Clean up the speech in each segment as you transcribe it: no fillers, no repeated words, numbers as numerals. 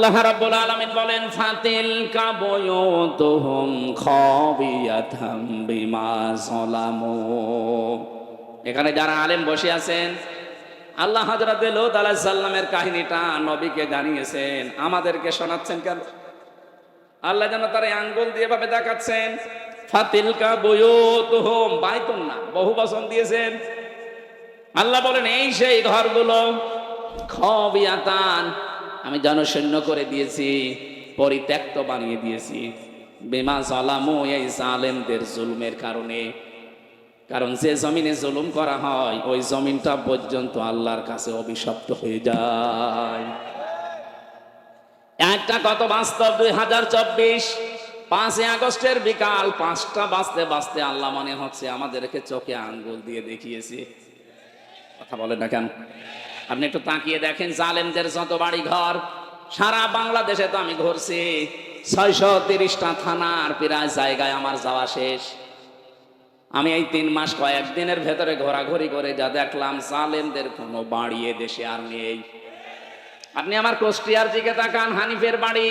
আল্লাহ রাব্বুল আলামিন বলেন ফাতিলকা বুয়ুতুহুম খাবিয়াতাম বিমা যালামু। এখানে যারা আলেম বসে আছেন, আল্লাহ হযরত লূত আলাইহিস সালামের কাহিনীটা নবীকে জানিয়েছেন, আমাদেরকে শোনাচ্ছেন কেন? আল্লাহ যেন তার আঙ্গুল দিয়ে ভাবে দেখাচ্ছেন। ফাতিলকা বুয়ুতুহুম, বাইতুন না, বহু বচন দিয়েছেন। আল্লাহ বলেন এই সেই ঘরগুলো খাবিয়াতান, আমি জনশূন্য করে দিয়েছি, পরিত্যক্ত বানিয়ে দিয়েছি। বিমা যালামু, এই জালেমদের জুলুমের কারণে। কারণ যে জমিনে জুলুম করা হয় ওই জমিনটা পর্যন্ত আল্লাহর কাছে অভিশপ্ত হয়ে যায়। একটা কত বাস্তব 2024 5 আগস্টের বিকাল 5টা বাজতে বাজতে আল্লাহ মনে হচ্ছে আমাদেরকে চোখে আঙ্গুল দিয়ে দেখিয়েছে। কথা বলেন না কেন? আপনি একটু তাকিয়ে দেখেন, জালেমদের যত বাড়ি ঘর সারা বাংলাদেশে তো আমি ঘুরছি, 630টা থানার প্রায় জায়গায় আমার যাওয়া শেষ। আমি এই 3 মাস কয়েকদিনের ভেতরে ঘোরাঘুরি করে যা দেখলাম, জালেমদের কোনো বাড়ি এ দেশে আর নেই। আপনি আমার কুষ্টিয়ার দিকে তাকান, হানিফের বাড়ি,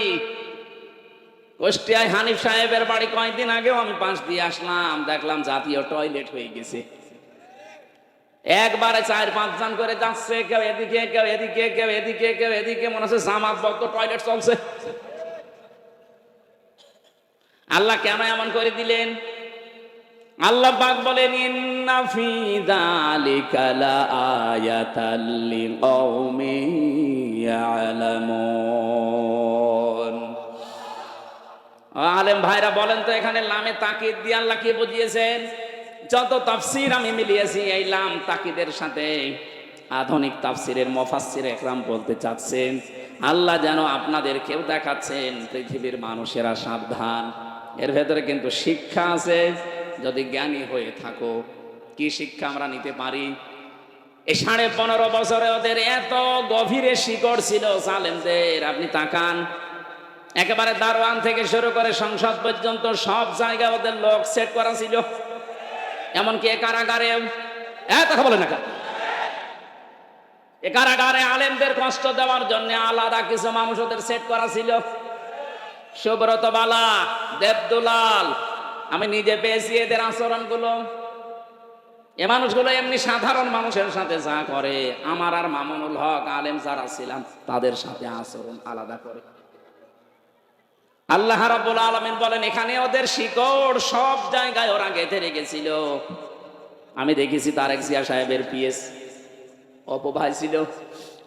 কুষ্টিয়ায় হানিফ সাহেবের বাড়ি কয়েকদিন আগেও আমি পাশ দিয়ে আসলাম, দেখলাম জাতীয় টয়লেট হয়ে গেছে। একবারে 4-5 জন করে যাচ্ছে, কেউ এদিকে কেউ এদিকে কেউ এদিকে কেউ এদিকে, মনে হচ্ছে জামাতবদ্ধ টয়লেট চলছে। আল্লাহ কেন এমন করে দিলেন? আল্লাহ পাক বলেন ইন্না ফি যালিকা লাআয়াতাল লিকাউমিন ইয়ালামুন। আলেম ভাইরা বলেন তো, এখানে লামে তাকিদ দিয়ে আল্লাহ কি বুঝিয়েছেন? যত তাফসীর আমি মিলিয়েছি এই লাম তাকিদের সাথে আধুনিক তাফসীরের মুফাসসির একরাম বলতে চাচ্ছেন, আল্লাহ যেন আপনাদের কেউ দেখাচ্ছেন পৃথিবীর মানুষেরা সাবধান, এর ভেতরে কিন্তু শিক্ষা আছে যদি জ্ঞানী হয়ে থাকো। কি শিক্ষা আমরা নিতে পারি? এই 15.5 বছরে ওদের এত গভীরে শিকড় ছিল জালেমদের। আপনি তাকান, একেবারে দারোয়ান থেকে শুরু করে সংসদ পর্যন্ত সব জায়গায় ওদের লোক সেট করা ছিল। এমনকি এ কারাগারে, কথা বলে না কেন, এ কারাগারে আলেমদের কষ্ট দেওয়ার জন্য আলাদা কিছু মানুষ ওদের সেট করা ছিল। সুব্রত বালা, দেবদুলাল, আমি নিজে পেয়েছি এদের আচরণগুলো। এ মানুষগুলো এমনি সাধারণ মানুষের সাথে যা করে, আমার আর মামুনুল হক আলেম যারা ছিলাম তাদের সাথে আচরণ আলাদা করে। আল্লাহ রাব্বুল আলামিন বলেন এখানে ওদের শিকড় সব জায়গায় ওরা গেঁথে রেখেছিল। আমি দেখেছি তারেক জিয়া সাহেবের পিএস অপু ভাই ছিল,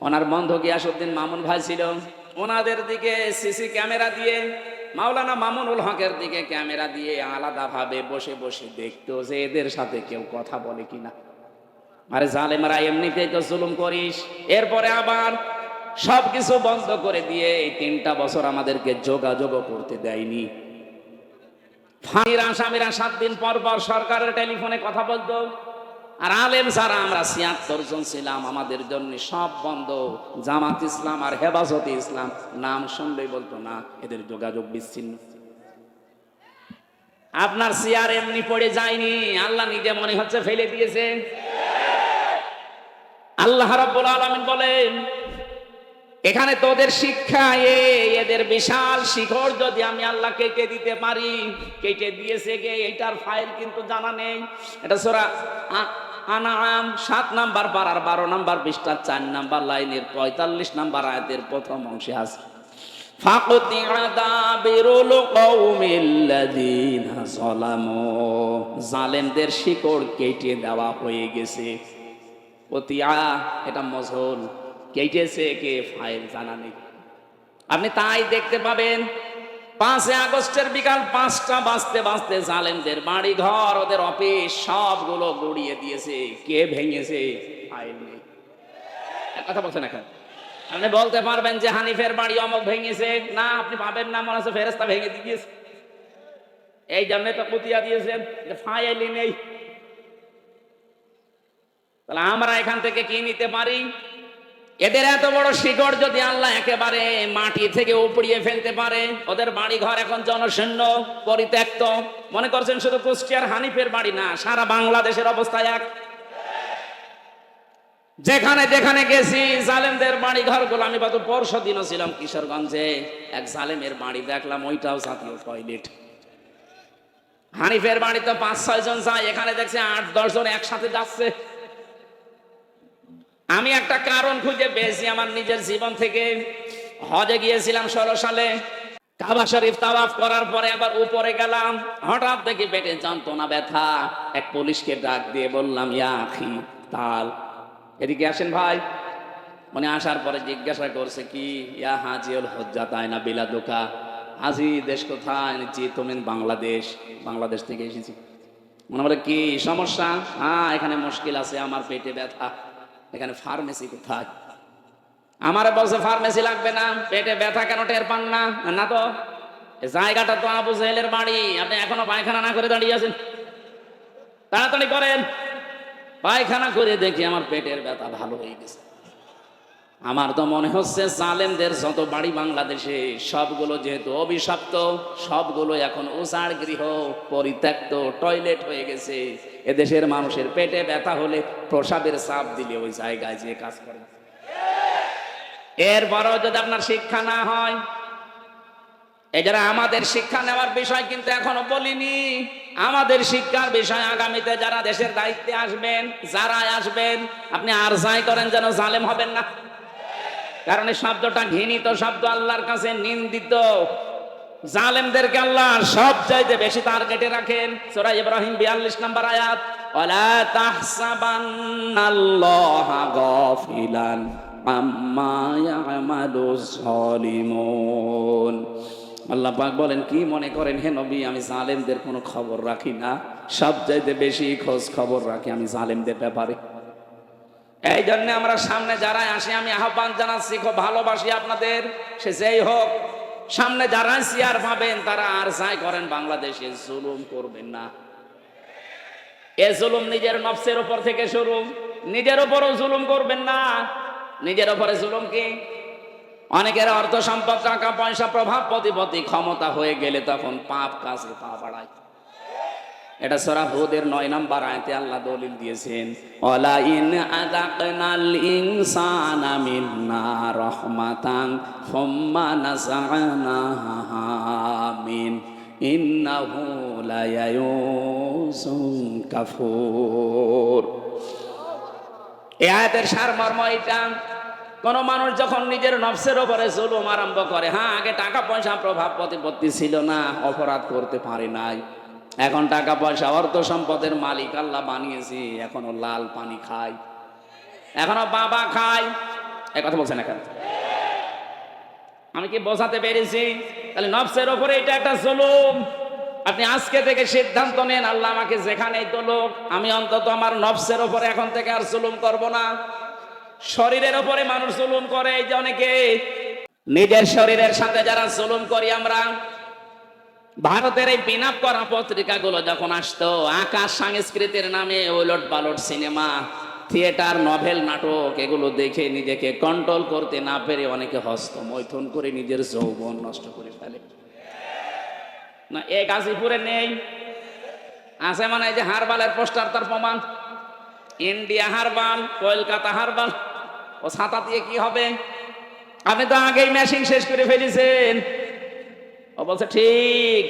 ওনার বন্ধ গিয়াসউদ্দিন মামুন ভাই ছিল, ওনাদের দিকে সিসি ক্যামেরা দিয়ে, মাওলানা মামুনুল হকের দিকে ক্যামেরা দিয়ে আলাদাভাবে বসে বসে দেখতো যে এদের সাথে কেউ কথা বলে কিনা। আরে জালেমরা এমনিতেই তো জুলুম করিস, এরপরে আবার সবকিছু বন্ধ করে দিয়ে এই 3টা বছর আমাদেরকে যোগাযোগ করতে দেয়নি। ফাঁসির আসামিরা 7 দিন পর পর সরকারের টেলিফোনে কথা বলতো, আর আলেম যারা আমরা 76 জন ছিলাম আমাদের জন্য সব বন্ধ। জামাত ইসলাম আর হেফাজতে ইসলাম নাম শুনলেই বলতো না, এদের যোগাযোগ বিচ্ছিন্ন। আপনার চেয়ার এমনি পড়ে যায়নি, আল্লাহ নিজে মনে হচ্ছে ফেলে দিয়েছে। আল্লাহ রাব্বুল আলামিন বলেন এখানে তোদের শিক্ষা, এদের বিশাল শিকড় যদি আমি আল্লাহ কেটে দিতে পারি, কেটে দিয়েছে কে এটার ফাইল কিন্তু জানা নেই। এটা সূরা আনাম 7 নাম্বার পারার 12 নাম্বার পৃষ্ঠা 4 নাম্বার লাইনের 45 নাম্বার আয়াতের প্রথম অংশে আছে, ফাকুতিআ দাবিরুল কওমিল্লাযিনা যালামু, জালেমদের শিকড় কেটে দেওয়া হয়ে গেছে। কুতিয়া এটা মজহুল, কেটেছে কে ফাইল জানা নেই। আপনি তাই দেখতে পাবেন 5 আগস্টের বিকাল 5টা বাজতে বাজতে জালেমদের বাড়ি ঘর, ওদের অফিস সবগুলো গুড়িয়ে দিয়েছে। কে ভেঙেছে? ফাইল নেই। কথা বলছেন এখন? আপনি বলতে পারবেন যে হানিফের বাড়ি অমুক ভেঙেছে? না, আপনি পাবেন না, মনে হচ্ছে ফেরেশতা ভেঙে দিয়েছে। এই জন্য তো কুতিয়া দিয়েছেন যে ফাইলই নেই। তাহলে আমরা এখান থেকে কি নিতে পারি? এদের এত বড় শিকড় যদি আল্লাহ একেবারে মাটি থেকে উপড়িয়ে ফেলতে পারে, ওদের বাড়ি ঘর এখন জনশূন্য পরিত্যক্ত। মনে করছেন শুধু কুষ্টিয়ার হানিফের বাড়ি না, সারা বাংলাদেশের অবস্থা এক। যেখানে যেখানে গেছি জালেমদের বাড়ি ঘরগুলো, আমি গত পরশু দিনও ছিলাম কিশোরগঞ্জে, এক জালেমের বাড়ি দেখলাম, ওইটাও জাতীয় টয়লেট। হানিফের বাড়ি তো 5-6 জন যায়, এখানে দেখছি 8-10 জন একসাথে যাচ্ছে। আমি একটা কারণ খুঁজে পেয়েছি আমার নিজের জীবন থেকে। হজে গিয়েছিলাম 16 সালে, কাবা শরীফ তাওয়াফ করার পরে আবার উপরে গেলাম, হঠাৎ দেখি পেটে যন্ত্রণা ব্যথা। এক পুলিশকে ডাক দিয়ে বললাম, ইয়া আখি তাল, এদিকে আসেন ভাই। মানে আসার পরে জিজ্ঞাসা করছে কি, ইয়া হাজিউল হজ্জা তাই না বিলাদুকা, হাজি দেশ কোথায়? জি তুমি বাংলাদেশ। বাংলাদেশ থেকে এসেছি। মনে বলে কি সমস্যা? হ্যাঁ এখানে মুশকিল আছে, আমার পেটে ব্যথা। এখানে ফার্মেসি কোথায়? আমার বলছে ফার্মেসি লাগবে না, পেটে ব্যথা কেন টের পান না? না তো এ জায়গাটা তো আবু জেহেলের বাড়ি, আপনি এখনো পায়খানা না করে দাঁড়িয়ে আছেন, তাড়াতাড়ি করেন। পায়খানা করে দেখি আমার পেটের ব্যথা ভালো হয়ে গেছে। আমার তো মনে হচ্ছে জালেমদের যত বাড়ি বাংলাদেশে সবগুলো যেহেতু অভিশপ্ত, সবগুলো এখন উজাড় গৃহ, পরিত্যক্ত টয়লেট হয়ে গেছে। এদেশের মানুষের পেটে ব্যথা হলে প্রসাবের চাপ দিলে ওই জায়গায় যে কাজ করে। এরপরও যদি আপনার শিক্ষা না হয়, এই যারা আমাদের শিক্ষা নেওয়ার বিষয় কিন্তু এখনো বলিনি। আমাদের শিক্ষার বিষয় আগামীতে যারা দেশের দায়িত্বে আসবেন, যারা আসবেন, আপনি আর যাই করেন যেন জালেম হবেন না। কারণ এই শব্দটা ঘৃণিত শব্দ, আল্লাহর কাছে নিন্দিত। জালেমদেরকে আল্লাহ সব চাইতে বেশি টার্গেটে রাখেন। সূরা ইব্রাহিম 42 নম্বর আয়াত, ওয়ালা তাহসাবান্নাল্লাহা গাফিলান আম্মা ইয়ামালুজ জালিমুন। আল্লাহ পাক বলেন, কি মনে করেন হে নবী আমি জালেমদের কোনো খবর রাখি না? সব চাইতে বেশি খোঁজ খবর রাখি আমি জালেমদের ব্যাপারে। এই জন্য আমরা সামনে যারা আসি আমি আহ্বান জানাচ্ছি, খুব ভালোবাসি আপনাদের, সে যেই হোক, সামনে যারা চেয়ার পাবেন তারা আর যাই করেন বাংলাদেশে জুলুম করবেন না। এ জুলুম নিজের নফসের উপর থেকে শুরু, নিজের উপরও জুলুম করবেন না। নিজের উপরে জুলুম কি? অনেকের অর্থ সম্পদ, টাকা পয়সা, প্রভাব প্রতিপত্তি, ক্ষমতা হয়ে গেলে তখন পাপ কাজে পা বাড়ায়। এটা সূরা হুদের 9 নম্বর আয়াতে আল্লাহ দলিল দিয়েছেন, ওয়ালা ইন আযাকনাল ইনসানা মিন্না রাহমাতান সুম্মা নাযা'নাহা মিন ইন্নাহু লায়ায়ুসুন কাফুর। এই আয়াতের সারমর্ম এটা, কোন মানুষ যখন নিজের নফসের উপরে জুলুম আরম্ভ করে, হ্যাঁ আগে টাকা পয়সা প্রভাব প্রতিপত্তি ছিল না, অপরাধ করতে পারে নাই, এখন টাকা পয়সা অর্থ সম্পদের মালিক আল্লাহ বানিয়েছি, এখনো লাল পানি খায়, এখনো বাবা খায়। এই কথা বলছেন এখন? আমি কি বোঝাতে পেরেছি? তাহলে নফসের উপরে এটা একটা জুলুম। আপনি আজকে থেকে সিদ্ধান্ত নেন, আল্লাহ আমাকে যেখানেই তোলুক, আমি অন্তত আমার নফসের উপরে এখন থেকে আর জুলুম করব না। শরীরের উপরে মানুষ জুলুম করে, এই যে অনেকে নিজের শরীরের সাথে যারা জুলুম করি আমরা। ভারতের এই পিনাপ করা পত্রিকাগুলো যখন আসতো, আকাশ সংস্কৃতির নামে ওলট পালট সিনেমা, থিয়েটার, নভেল, নাটক, এগুলো দেখে নিজেকে কন্ট্রোল করতে না পেরে অনেকে হস্তমৈথুন করে নিজের যৌবন নষ্ট করে ফেলে। না এ গাজীপুরে নেই? আছে মানে এই যে হারবালের পোস্টার, তার প্রমাণ। India herbal, Kolkata herbal. ও ছাতা দিয়ে কি হবে? আপনি তো আগেই মেশিন শেষ করে ফেলেছেন। ও বলছে ঠিক,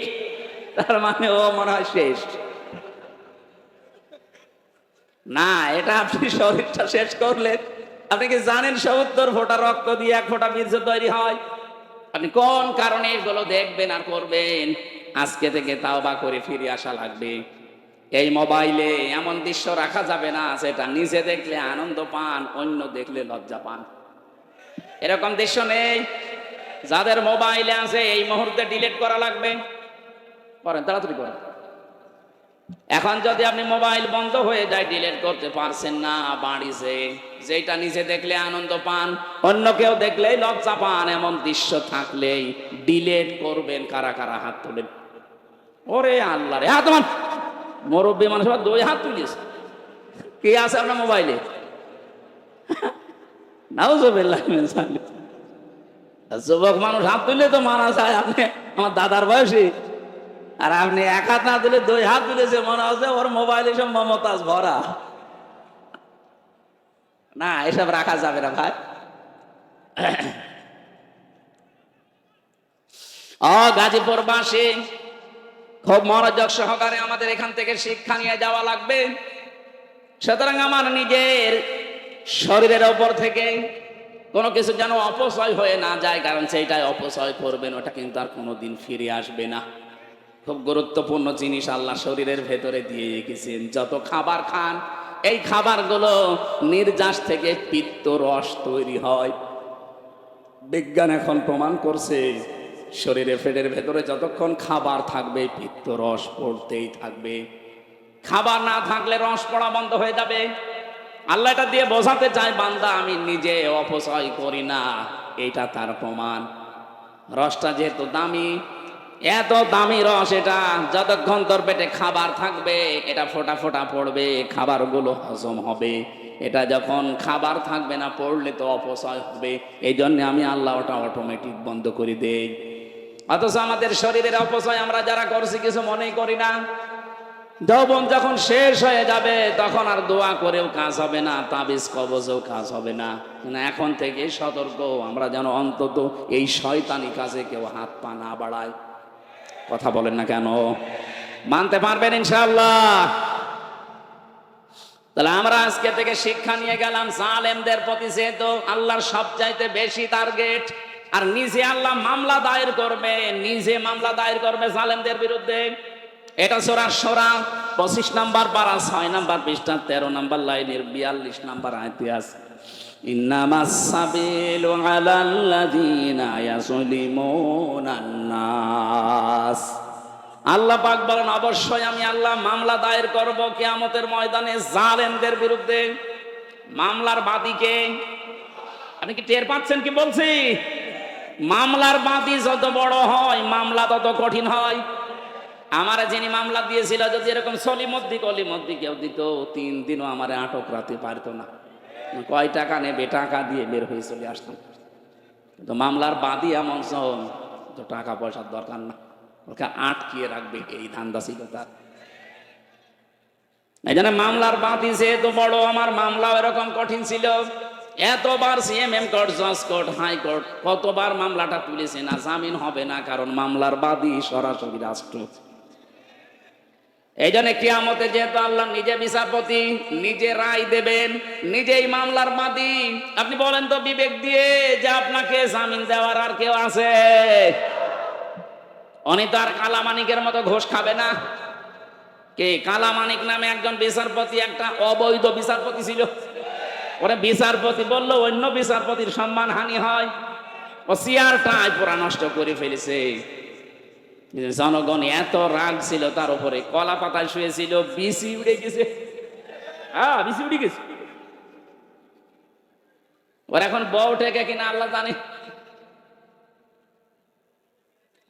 তার মানে ও মনে হয় শেষ না। এটা আপনি শরীরটা শেষ করলেন। আপনি কি জানেন ৭০ ফোঁটা রক্ত দিয়ে 1 ফোঁটা বীর্য তৈরি হয়? আপনি কোন কারণে এগুলো দেখবেন আর করবেন? আজকে থেকে তাওবা করে ফিরে আসা লাগবে। এই মোবাইলে এমন দৃশ্য রাখা যাবে না যেটা নিজে দেখলে আনন্দ পান, অন্য দেখলে লজ্জা পান। এরকম দৃশ্য নেই। যাদের মোবাইলে আছে এই মুহূর্তে ডিলিট করা লাগবে। করেন, তাড়াতাড়ি করেন। এখন যদি আপনি মোবাইল বন্ধ হয়ে যায়, ডিলিট করতে পারছেন না, বাড়িতে যেটা নিজে দেখলে আনন্দ পান, অন্য কেউ দেখলেই লজ্জা পান, এমন দৃশ্য থাকলেই ডিলিট করবেন। কারা কারা হাত তোলেন? ওরে আল্লাহ রে, হাত মান। মুরব্বী মানুষ 2 হাত তুলিস। কি আছে আপনার মোবাইলে? নাউজুবিল্লাহ মিন যালিক। যুবক মানুষ হাত তুললে তো মারা যায়। আপনি আমার দাদার বয়সী, আর আপনি 1 হাত না তুলে 2 হাত তুলেছে, মনে হচ্ছে ওর মোবাইলে সব মমতাজ ভরা। না, এসব রাখা যাবে না ভাই। গাজীপুরবাসী খুব মনোযোগ সহকারে আমাদের এখান থেকে শিক্ষা নিয়ে যাওয়া লাগবে। সুতরাং আমার নিজের শরীরের ওপর থেকে কোনো কিছু যেন অপচয় হয়ে না যায়, কারণ সেইটাই অপচয় করবেন ওটা কিন্তু আর কোনোদিন ফিরে আসবে না। খুব গুরুত্বপূর্ণ জিনিস আল্লাহ শরীরের ভেতরে দিয়ে রেখেছেন। যত খাবার খান, এই খাবারগুলো নির্যাস থেকে পিত্ত রস তৈরি হয়। বিজ্ঞান এখন প্রমাণ করছে শরীরের পেটের ভেতরে যতক্ষণ খাবার থাকবে পিত্ত রস পড়তেই থাকবে। খাবার না থাকলে রস পড়া বন্ধ হয়ে যাবে। আল্লাহ এটা দিয়ে বোঝাতে চায়, বান্দা আমি নিজে অপচয় করি না, এটা তার প্রমাণ। রসটা যেহেতু দামি, এত দামি রস, এটা যতক্ষণ তোর পেটে খাবার থাকবে এটা ফোঁটা ফোঁটা পড়বে, খাবারগুলো হজম হবে। এটা যখন খাবার থাকবে না, পড়লে তো অপচয় হবে। এই জন্য আমি আল্লাহ ওটা অটোমেটিক বন্ধ করে দেই। অথচ আমাদের শরীরের অপচয় আমরা যারা করছি কিছু মনেই করি না। যৌবন যখন শেষ হয়ে যাবে তখন আর দোয়া করেও কাজ হবে না, তাবিজ কবজেও কাজ হবে না। এখন থেকে সতর্ক, আমরা যেন অন্তত এই শয়তানি কাজে কেউ হাত পা না বাড়ায়। কথা বলেন না কেন? মানতে পারবেন ইনশাআল্লাহ? তাহলে আমরা আজকে থেকে শিক্ষা নিয়ে গেলাম, জালেমদের প্রতি যেহেতু আল্লাহর সবচাইতে বেশি টার্গেট, আর নিজে আল্লাহ মামলা দায়ের করবে, নিজে মামলা দায়ের করবে জালেমদের বিরুদ্ধে। এটা সূরা শুরা 25 নম্বর পারা 6 নম্বর পৃষ্ঠা 13 নম্বর লাইনের 42 নম্বর আয়াতে আছে, ইন্নামাস সাবিলু আলাল্লাযীনা ইয়াযলিমুনান নাস। আল্লাহ পাক বলেন, অবশ্যই আমি আল্লাহ মামলা দায়ের করব কিয়ামতের ময়দানে জালেমদের বিরুদ্ধে। মামলার বাদীকে আপনি কি টের পাচ্ছেন কি বলছি? মামলার বাদী যত বড় হয় মামলা তত কঠিন হয়। আমার যিনি মামলা দিয়েছিল, যদি এরকম সলিমদ্দি কলিমদ্দি কেউ দিত, 3 দিনও আমার আটক রাখতে পারতো না। কয় টাকা নেবে, টাকা দিয়ে বের হয়ে চলে আসতাম। তো মামলার বাদী এমন তো টাকা পয়সার দরকার না, ওকে আটকিয়ে রাখবে, এই ধান্দা ছিল তার। এই জন্য মামলার বাদী যেহেতু বড়, আমার মামলাও এরকম কঠিন ছিল। এতবার সিএমএম কোর্ট, জজ কোর্ট, হাইকোর্ট, কতবার মামলাটা তুলেছে না, জামিন হবে না, কারণ মামলার বাদী সরাসরি রাষ্ট্র। এই জন্য কিয়ামতে যেহেতু আল্লাহ নিজে বিচারপতি, নিজে রায় দেবেন, নিজেই মামলার বাদী। আপনি বলেন তো বিবেক দিয়ে যে আপনাকে জামিন দেওয়ার আর কেউ আছে? উনি তো আর কালামানিকের মতো ঘোষ খাবে না। কে কালামানিক নামে একজন বিচারপতি, একটা অবৈধ বিচারপতি ছিল। ওরা বিচারপতি বললো অন্য বিচারপতির সম্মান হানি হয়, ও চেয়ারটাই পুরা নষ্ট করে ফেলেছে। জনগণ এত রাগ ছিল তার উপরে, কলা পাতায় শুয়েছিল, বিসি উড়ে গেছে। বিসি উড়ে গেছে। ওর এখন বউ ঠেকে কিনা আল্লাহ জানে।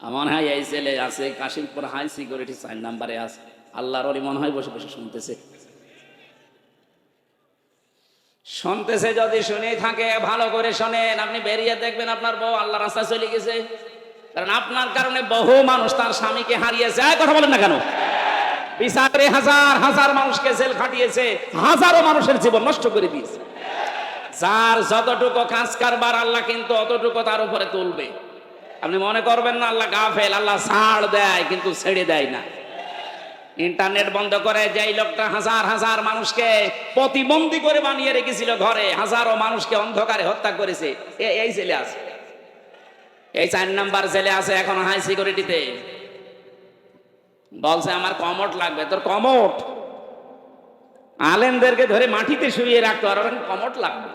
আমার হয় এই ছেলে আছে কাশিমপুর হাই সিকিউরিটি 4 নম্বরে আছে, আল্লাহর ওলি মনে হয় বসে বসে শুনতেছে। শুনতেছে, যদি শুনেই থাকে ভালো করে শোনেন। আপনি বেরিয়ে দেখবেন আপনার বউ আল্লাহ রাস্তায় চলে গেছে, কারণ আপনার কারণে বহু মানুষ তার স্বামীকে হারিয়েছে। কথা বলেন না কেন? বিচারে হাজার হাজার মানুষকে জেল খাটিয়েছে, হাজারো মানুষের জীবন নষ্ট করে দিয়েছে। যার যতটুকু কাজ কারবার আল্লাহ কিন্তু অতটুকু তার উপরে তুলবে। আপনি মনে করবেন না আল্লাহ গাফেল, আল্লাহ ছাড় দেয় কিন্তু ছেড়ে দেয় না। ইন্টারনেট বন্ধ করে যেই লোকটা হাজার হাজার মানুষকে প্রতিবন্ধী করে বানিয়ে রেখেছিল ঘরে, হাজারো মানুষকে অন্ধকারে হত্যা করেছে, এই ছেলে আছে, এই 4 নাম্বার ছেলে আছে এখন হাই সিকিউরিটিতে। বলছে আমার কমোট লাগবে। তোর কমোট? আলেমদেরকে ধরে মাটিতে শুয়ে রাখতো, আর ওর কমোট লাগবে?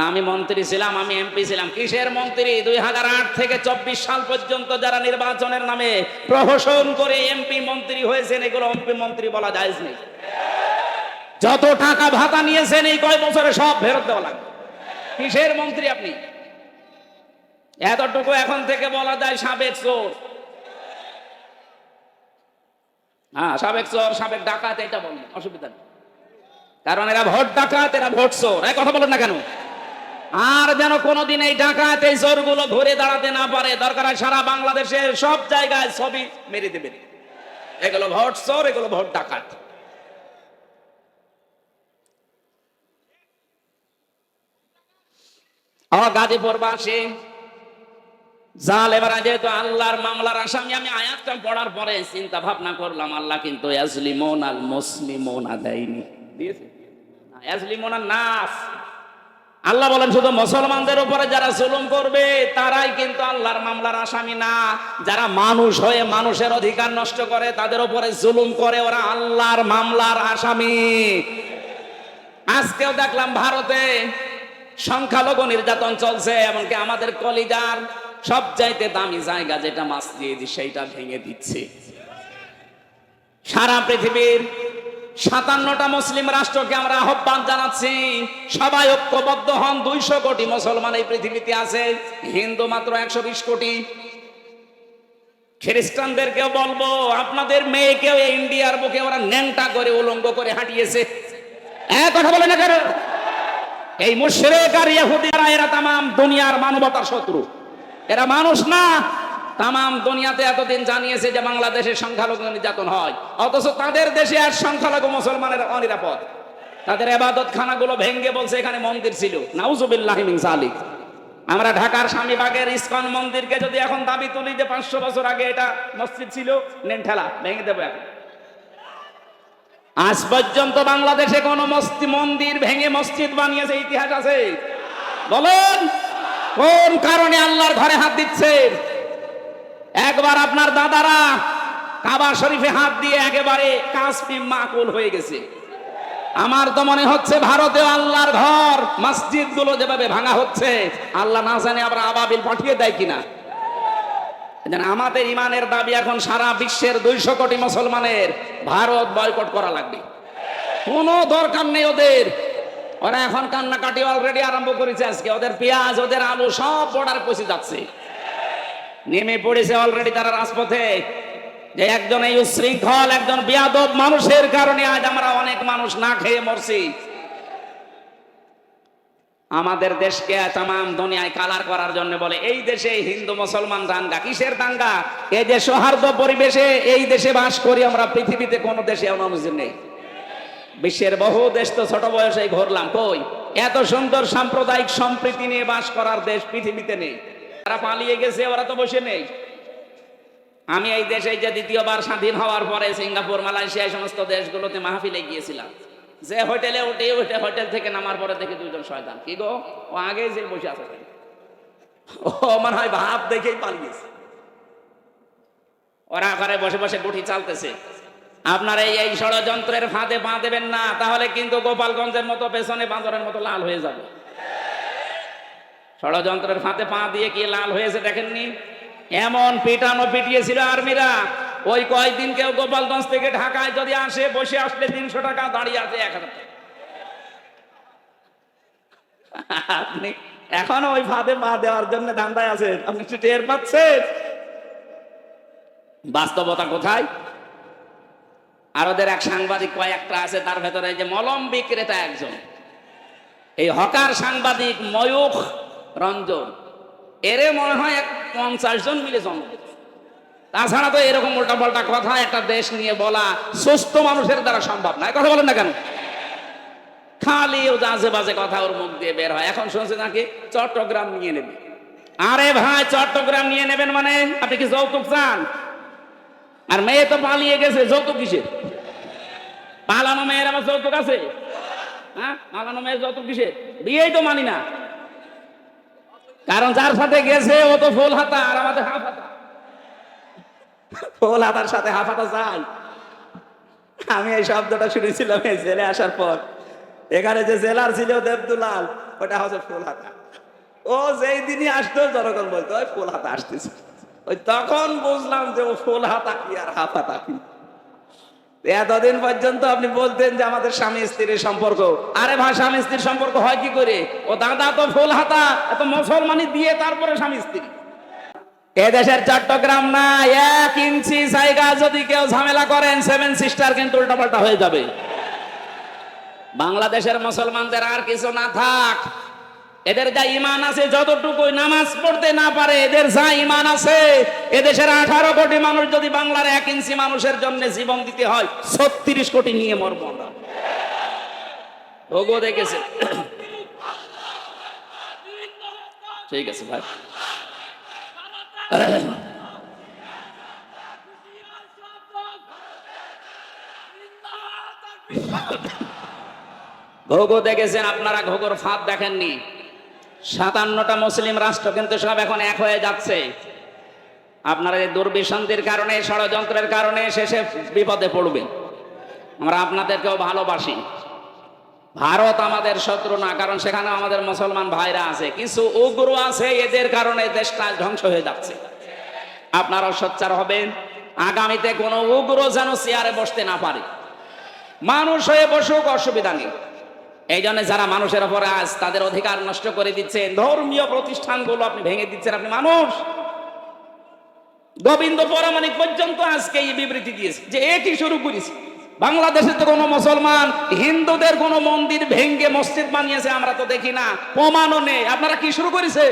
আমি মন্ত্রী ছিলাম, আমি এমপি ছিলাম। কিসের মন্ত্রী? 2008 থেকে 24 সাল পর্যন্ত যারা নির্বাচনের নামে প্রহসন করে এমপি মন্ত্রী হয়েছেন, এগুলো এমপি মন্ত্রী বলা জায়েজ নেই। যত টাকা ভাতা নিয়েছেন এই কয় বছরে সব ফেরত দেওয়া লাগবে। কিসের মন্ত্রী আপনি? এতটুকু এখন থেকে বলা যায় সাবেক চোর। সাবেক চোর, সাবেক ডাকাত, এটা বলবেন, অসুবিধা নেই। কারণ এরা ভোট ডাকাত, এরা ভোট চোর। কথা বলেন না কেন? আর যেন কোনোদিন এই ডাকাত, এই চোরগুলো ঘুরে দাঁড়াতে না পারে। দরকার হয় সারা বাংলাদেশের সব জায়গায় ছবি মেরে দেবেন, এগুলো ভোট চোর, এগুলো ভোট ডাকাত। গাজীপুরবাসী জালেমরা যেহেতু আল্লাহর মামলার আসামি, আমি আয়াতটা পড়ার পরে চিন্তা ভাবনা করলাম আল্লাহ কিন্তু ইয়াজলিমুন আল মুসলিমুনা দেয়নি, দিয়েছে ইয়াজলিমুন আন নাস। আল্লাহ বলেন শুধু মুসলমানদের উপরে যারা জুলুম করবে তারাই কিন্তু আল্লাহর মামলার আসামি না, যারা মানুষ হয়ে মানুষের অধিকার নষ্ট করে তাদের উপরে জুলুম করে ওরা আল্লাহর মামলার আসামি। আজকেও দেখলাম ভারতে সংখ্যালঘু নির্যাতন চলছে, এমনকি আমাদের কলিজার সবচাইতে দামি জায়গা যেটা মসজিদ সেইটা ভেঙে দিচ্ছে। সারা পৃথিবীর 57টা মুসলিম রাষ্ট্রকে আমরা আহ্বান জানাচ্ছি, সবাই ঐক্যবদ্ধ হন। 200 কোটি মুসলমান এই পৃথিবীতে আছে, হিন্দু মাত্র 120 কোটি। খ্রিস্টানদেরকেও বলবো আপনাদের মেয়েকেও ইন্ডিয়ার বুকে ওরা ন্যাংটা করে উলঙ্গ করে হাঁটিয়েছে। কথা বলে না কেন? এই মুশরিক আর ইহুদিরা এরা তামাম দুনিয়ার মানবতার শত্রু, এরা মানুষ না। তামাম দুনিয়াতে এতদিন জানিয়েছে যে বাংলাদেশে সংখ্যালঘু নির্যাতন হয়, অথচ তাদের দেশে আর সংখ্যালঘু মুসলমানের অনিরাপদ। তাদের ইবাদত খানাগুলো ভেঙ্গে বলছে এখানে মন্দির ছিল, নাউজুবিল্লাহি মিন যালিক। আমরা ঢাকার স্বামীবাগের ইসকন মন্দিরকে যদি এখন দাবি তুলি যে 500 বছর আগে এটা মসজিদ ছিল, নেন ঠেলা ভেঙে দেবো এখন। আজ পর্যন্ত বাংলাদেশে কোন মন্দির ভেঙে মসজিদ বানিয়েছে ইতিহাস আছে? বলেন কোন কারণে আল্লাহর ঘরে হাত দিচ্ছে? একবার আপনার দাদারা কাবা শরীফে হাত দিয়ে একেবারে কাশ্মীর মাকুল হয়ে গেছে। আমার তো মনে হচ্ছে ভারতেও আল্লাহর ঘর মসজিদ গুলো যেভাবে ভাঙা হচ্ছে, আল্লাহ না জানে আবার আবাবিল পাঠিয়ে দেয় কিনা। আমাদের ইমানের দাবি এখন সারা বিশ্বের 200 কোটি মুসলমানের ভারত বয়কট করা লাগবে। কোনো দরকার নেই ওদের, ওরা এখন কান্নাকাটি অলরেডি আরম্ভ করেছে। আজকে ওদের পেঁয়াজ ওদের আলু সব বর্ডার পৌঁছে যাচ্ছে, নেমে পড়েছে অলরেডি তারা রাজপথে। যে একজন এই উশৃঙ্খল একজন বেয়াদব মানুষের কারণে আজ আমরা অনেক মানুষ না খেয়ে মরছি। আমাদের দেশকে তামাম দুনিয়ায় কালার করার জন্য বলে এই দেশে হিন্দু মুসলমান দাঙ্গা। কিসের দাঙ্গা? এই যে সৌহার্দ্য পরিবেশে এই দেশে বাস করি আমরা, পৃথিবীতে কোন দেশে এমন মসজিদ নেই। বিশ্বের বহু দেশ তো ছোট বয়সে ঘুরলাম, কই এত সুন্দর সাম্প্রদায়িক সম্প্রীতি নিয়ে বাস করার দেশ পৃথিবীতে নেই। তারা পালিয়ে গেছে, ওরা তো বসে নেই। আমি এই দেশে যে দ্বিতীয়বার স্বাধীন হওয়ার পরে সিঙ্গাপুর, মালয়েশিয়া এই সমস্ত দেশগুলোতে মাহফিলে গিয়েছিলাম। যে হোটেলে উঠে হোটেল থেকে নামার পরে দেখে দুইজন শয়তান, কি গো ও আগে যে বসে আছে, ও মনে হয় ভাব দেখেই পালিয়েছে। ওরা ঘরে বসে বসে গুটি চালতেছে। আপনার এই ষড়যন্ত্রের ফাঁদে পা দেবেন না, তাহলে কিন্তু গোপালগঞ্জের মতো পেছনে বাঁদরের মতো লাল হয়ে যাবে। ষড়যন্ত্রের ফাঁদে পা দিয়ে কি লাল হয়েছে দেখেননি? এমন পিটানো পিটিয়েছিল আর্মিরা। ওই কয়েকদিন কেউ গোপালগঞ্জ থেকে ঢাকায় যদি আসে, বসে আসলে 300 টাকা, দাঁড়িয়ে আছে 1000 টাকা। আপনি এখনো ওই ফাঁদে পা দেওয়ার জন্য ধান্দায় আছেন, আপনি টের পাচ্ছেন বাস্তবতা কোথায়? আর ওদের এক সাংবাদিক কয়েকটা আছে, তার ভেতরে যে মলম বিক্রেতা একজন, এই হকার সাংবাদিক ময়ূখ রঞ্জন, এরে মনে হয় 50 জন মিলে জন্ম। তাছাড়া তো এরকম উল্টা পাল্টা কথা একটা দেশ নিয়ে বলা সুস্থ মানুষের দ্বারা সম্ভব না। কথা বলেন না কেন? খালি ও আজে বাজে কথা ওর মুখ দিয়ে বের হয়। এখন শুনছে নাকি চট্টগ্রাম নিয়ে নেবে। আরে ভাই, চট্টগ্রাম নিয়ে নেবেন মানে আপনি কি যৌতুক চান? আর মেয়ে তো পালিয়ে গেছে, যৌতুক কিসের? পালানো মেয়ের আবার যৌতুক আছে? হ্যাঁ, পালানো মেয়ের যৌতুক কিসের? বিয়েই তো মানি না, কারণ যার সাথে গেছে ও তো ফুল হাতা, আর আমাদের হাফ হাতা। ফুল হাতার সাথে হাফ হাতা চাই? আমি এই শব্দটা শুনেছিলাম এই জেলে আসার পর। এখানে যে জেলার ছিল দেবদুলাল, ওটা হচ্ছে ফুল হাতা। ও যেই দিনই আসতো জনগণ বলতো ওই ফুল হাতা আসতেছে। ওই তখন বুঝলাম যে ও ফুল হাতা কি আর হাফ হাতা কি। এতদিন পর্যন্ত আপনি বলতেন যে আমাদের স্বামী স্ত্রীর সম্পর্ক। আরে ভাই, স্বামী স্ত্রীর সম্পর্ক হয় কি করে? ও দাদা তো ফুল হাতা, এত মুসলমানি দিয়ে তারপরে স্বামী স্ত্রী। এদেশের চট্টগ্রাম না, 1 ইঞ্চি জায়গা যদি কেউ ঝামেলা করেন 7 সিস্টার কিন্তু উল্টাপাল্টা হয়ে যাবে। বাংলাদেশের মুসলমানদের আর কিছু না থাক, এদের যা ইমান আছে, যতটুকু নামাজ পড়তে না পারে, এদের যা ইমান আছে, এদেশের 18 কোটি মানুষ যদি বাংলার 1 ইঞ্চি মানুষের জন্য জীবন দিতে হয়, 36 কোটি নিয়ে মরব আমরা। ওগো দেখেছে ঠিক আছে ভাই। ঘুঘু দেখেছেন আপনারা? ঘুঘুর ফাঁদ দেখেননি? 57টা মুসলিম রাষ্ট্র কিন্তু সব এখন এক হয়ে যাচ্ছে। আপনারা এই দুর্বিসন্ধির কারণে, ষড়যন্ত্রের কারণে শেষে বিপদে পড়বেন। আমরা আপনাদেরকেও ভালোবাসি। ভারত আমাদের শত্রু না, কারণ সেখানে আমাদের মুসলমান ভাইরা আছে। কিছু উগ্র আছে, এদের কারণে দেশটা ধ্বংস হয়ে যাচ্ছে। আপনারাও সোচ্চার হবেন, আগামীতে কোনো উগ্র যেন চেয়ারে বসতে না পারে। মানুষ হয়ে বসুক, অসুবিধা নেই। এই জন্য যারা মানুষের উপরে আজ তাদের অধিকার নষ্ট করে দিচ্ছেন, ধর্মীয় প্রতিষ্ঠানগুলো আপনি ভেঙে দিচ্ছেন। আপনি মানুষ। গোবিন্দ পরামানিক পর্যন্ত আজকে এই বিবৃতি দিয়েছে যে এটি শুরু করেছে। বাংলাদেশে তো কোনো মুসলমান হিন্দুদের কোনো মন্দির ভেঙ্গে মসজিদ বানিয়েছে আমরা তো দেখি না, প্রমাণও নেই। আপনারা কি শুরু করেছে?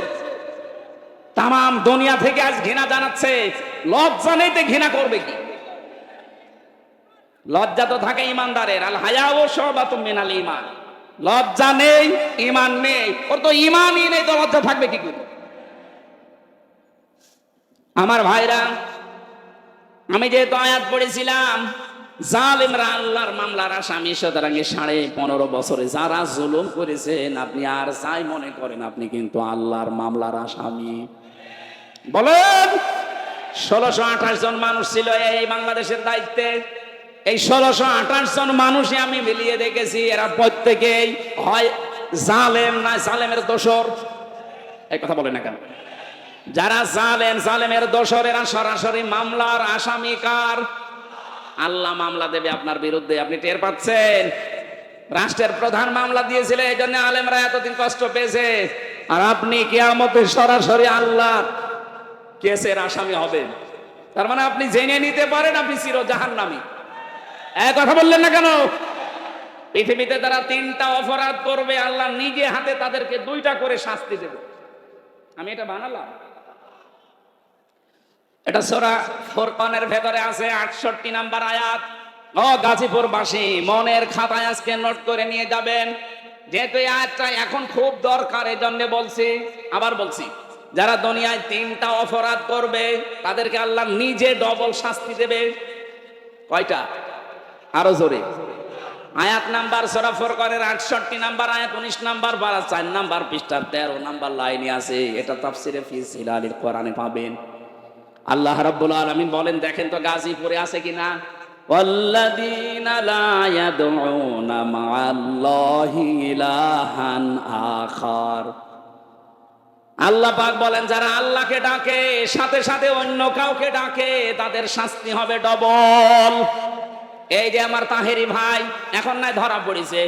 তাম দুনিয়া থেকে আজ ঘৃণা জানাচ্ছে। লজ্জা নেই তো ঘৃণা করবে কি? লজ্জা তো থাকে ইমানদারের। আল হায়াউ শুবাতুম মিনাল ঈমান। লজ্জা নেই, ঈমান নেই। ওর তো ঈমানই নেই, তো লজ্জা থাকবে কি করে? আমার ভাইরা, আমি যেহেতু আয়াত পড়েছিলাম, জালেমরা আল্লাহর মামলার আসামি, সুতরাং 15.5 বছরে যারা জুলুম করেছেন, আপনি আর যাই মনে করেন, আপনি কিন্তু আল্লাহর মামলার আসামি। বলেন, 1628 জন মানুষ ছিল এই বাংলাদেশের দায়িত্বে। এই 1628 জন মানুষই আমি মিলিয়ে দেখেছি, এরা প্রত্যেকেই হয় জালেম না জালেমের দোসর। এই কথা বলে না কেন? যারা জালেম, জালেমের দোসর, এরা সরাসরি মামলার আসামি। কার? আল্লাহ মামলা দেবে আপনার বিরুদ্ধে, আপনি টের পাচ্ছেন? রাষ্ট্রের প্রধান মামলা দিয়েছিল, এই জন্য আলেমরা এতদিন কষ্ট পেয়েছে। আর আপনি কিয়ামতে সরাসরি আল্লাহ কেসের আসামি হবেন। তার মানে আপনি জেনে নিতে পারেন আপনি চির জাহান্নামী। এক কথা বললেন না কেন? পৃথিবীতে তারা 3টা অপরাধ করবে, আল্লাহ নিজে হাতে তাদেরকে 2টা করে শাস্তি দেবে। আমি এটা বানালাম, এটা সূরা ফুরকানের ভেতরে আছে 68 নাম্বার আয়াত। ও গাজীপুরবাসী, মনের খাতায় আজকে নোট করে নিয়ে যাবেন, যেহেতু এই আয়াতটা এখন খুব দরকার, এই জন্য বলছি। আবার বলছি, যারা দুনিয়ায় 3টা অপরাধ করবে তাদেরকে আল্লাহ নিজে ডবল শাস্তি দেবে। কয়টা? আরো জোরে। আয়াত নাম্বার সূরা ফুরকানের 68 নাম্বার আয়াত, 19 নাম্বার পারা, 4 নাম্বার পৃষ্ঠার 13 নাম্বার লাইনে আছে। এটা তাফসিরে ফি জিলালিল কোরআনে পাবেন। আল্লাহ রাব্বুল আলামিন বলেন, দেখেন তো গাজীপুরে আছে কিনা। ওয়াল্লাযীনা লা ইয়াদউনা মা'আল্লাহি ইলাহান আখার। আল্লাহ পাক বলেন, যারা আল্লাহকে ডাকে সাথে সাথে অন্য কাউকে ডাকে, তাদের শাস্তি হবে ডবল। এই যে আমার তাহেরি ভাই এখন নাই ধরা পড়েছে,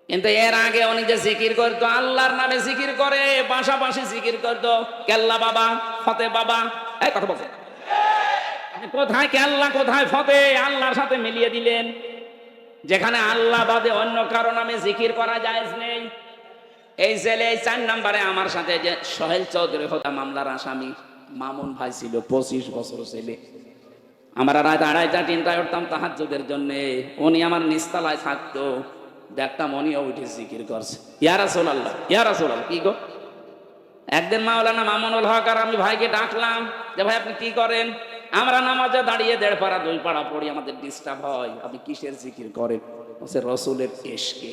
কিন্তু এর আগে উনি যে জিকির করতো, আল্লাহর নামে জিকির করে, পাশাপাশি জিকির করতো কেল্লা বাবা, ফতে বাবা। এই কথা বলছে, কোথায় কেল্লা কোথায় ফতে? আল্লাহর সাথে মিলিয়ে দিলেন। যেখানে আল্লাহ বাদে অন্য কারো নামে জিকির করা জায়েজ নেই। এই জেলে 4 নম্বরে আমার সাথে যে সোহেল চৌধুরী হত্যা মামলার আসামি মামুন ভাই ছিল, 25 বছর ছেলে। আমরা রাত 2:30টা 3টায় উঠতাম তাহাজ্জুদের জন্য। উনি আমার নিচতলায় থাকতো, দেখতাম উনিও উঠে জিকির করছে, ইয়া রাসূলুল্লাহ ইয়া রাসূলুল্লাহ। কি গো? একদিন মাওলানা মামুনুল হক আর আমি ভাইকে ডাকলাম যে ভাই আপনি কি করেন? আমরা নামাজে দাঁড়িয়ে 1.5 পারা 2 পারা পড়ি, আমাদের ডিস্টার্ব হয়। আপনি কিসের জিকির করেন? বলছে রাসূলের ইশকে।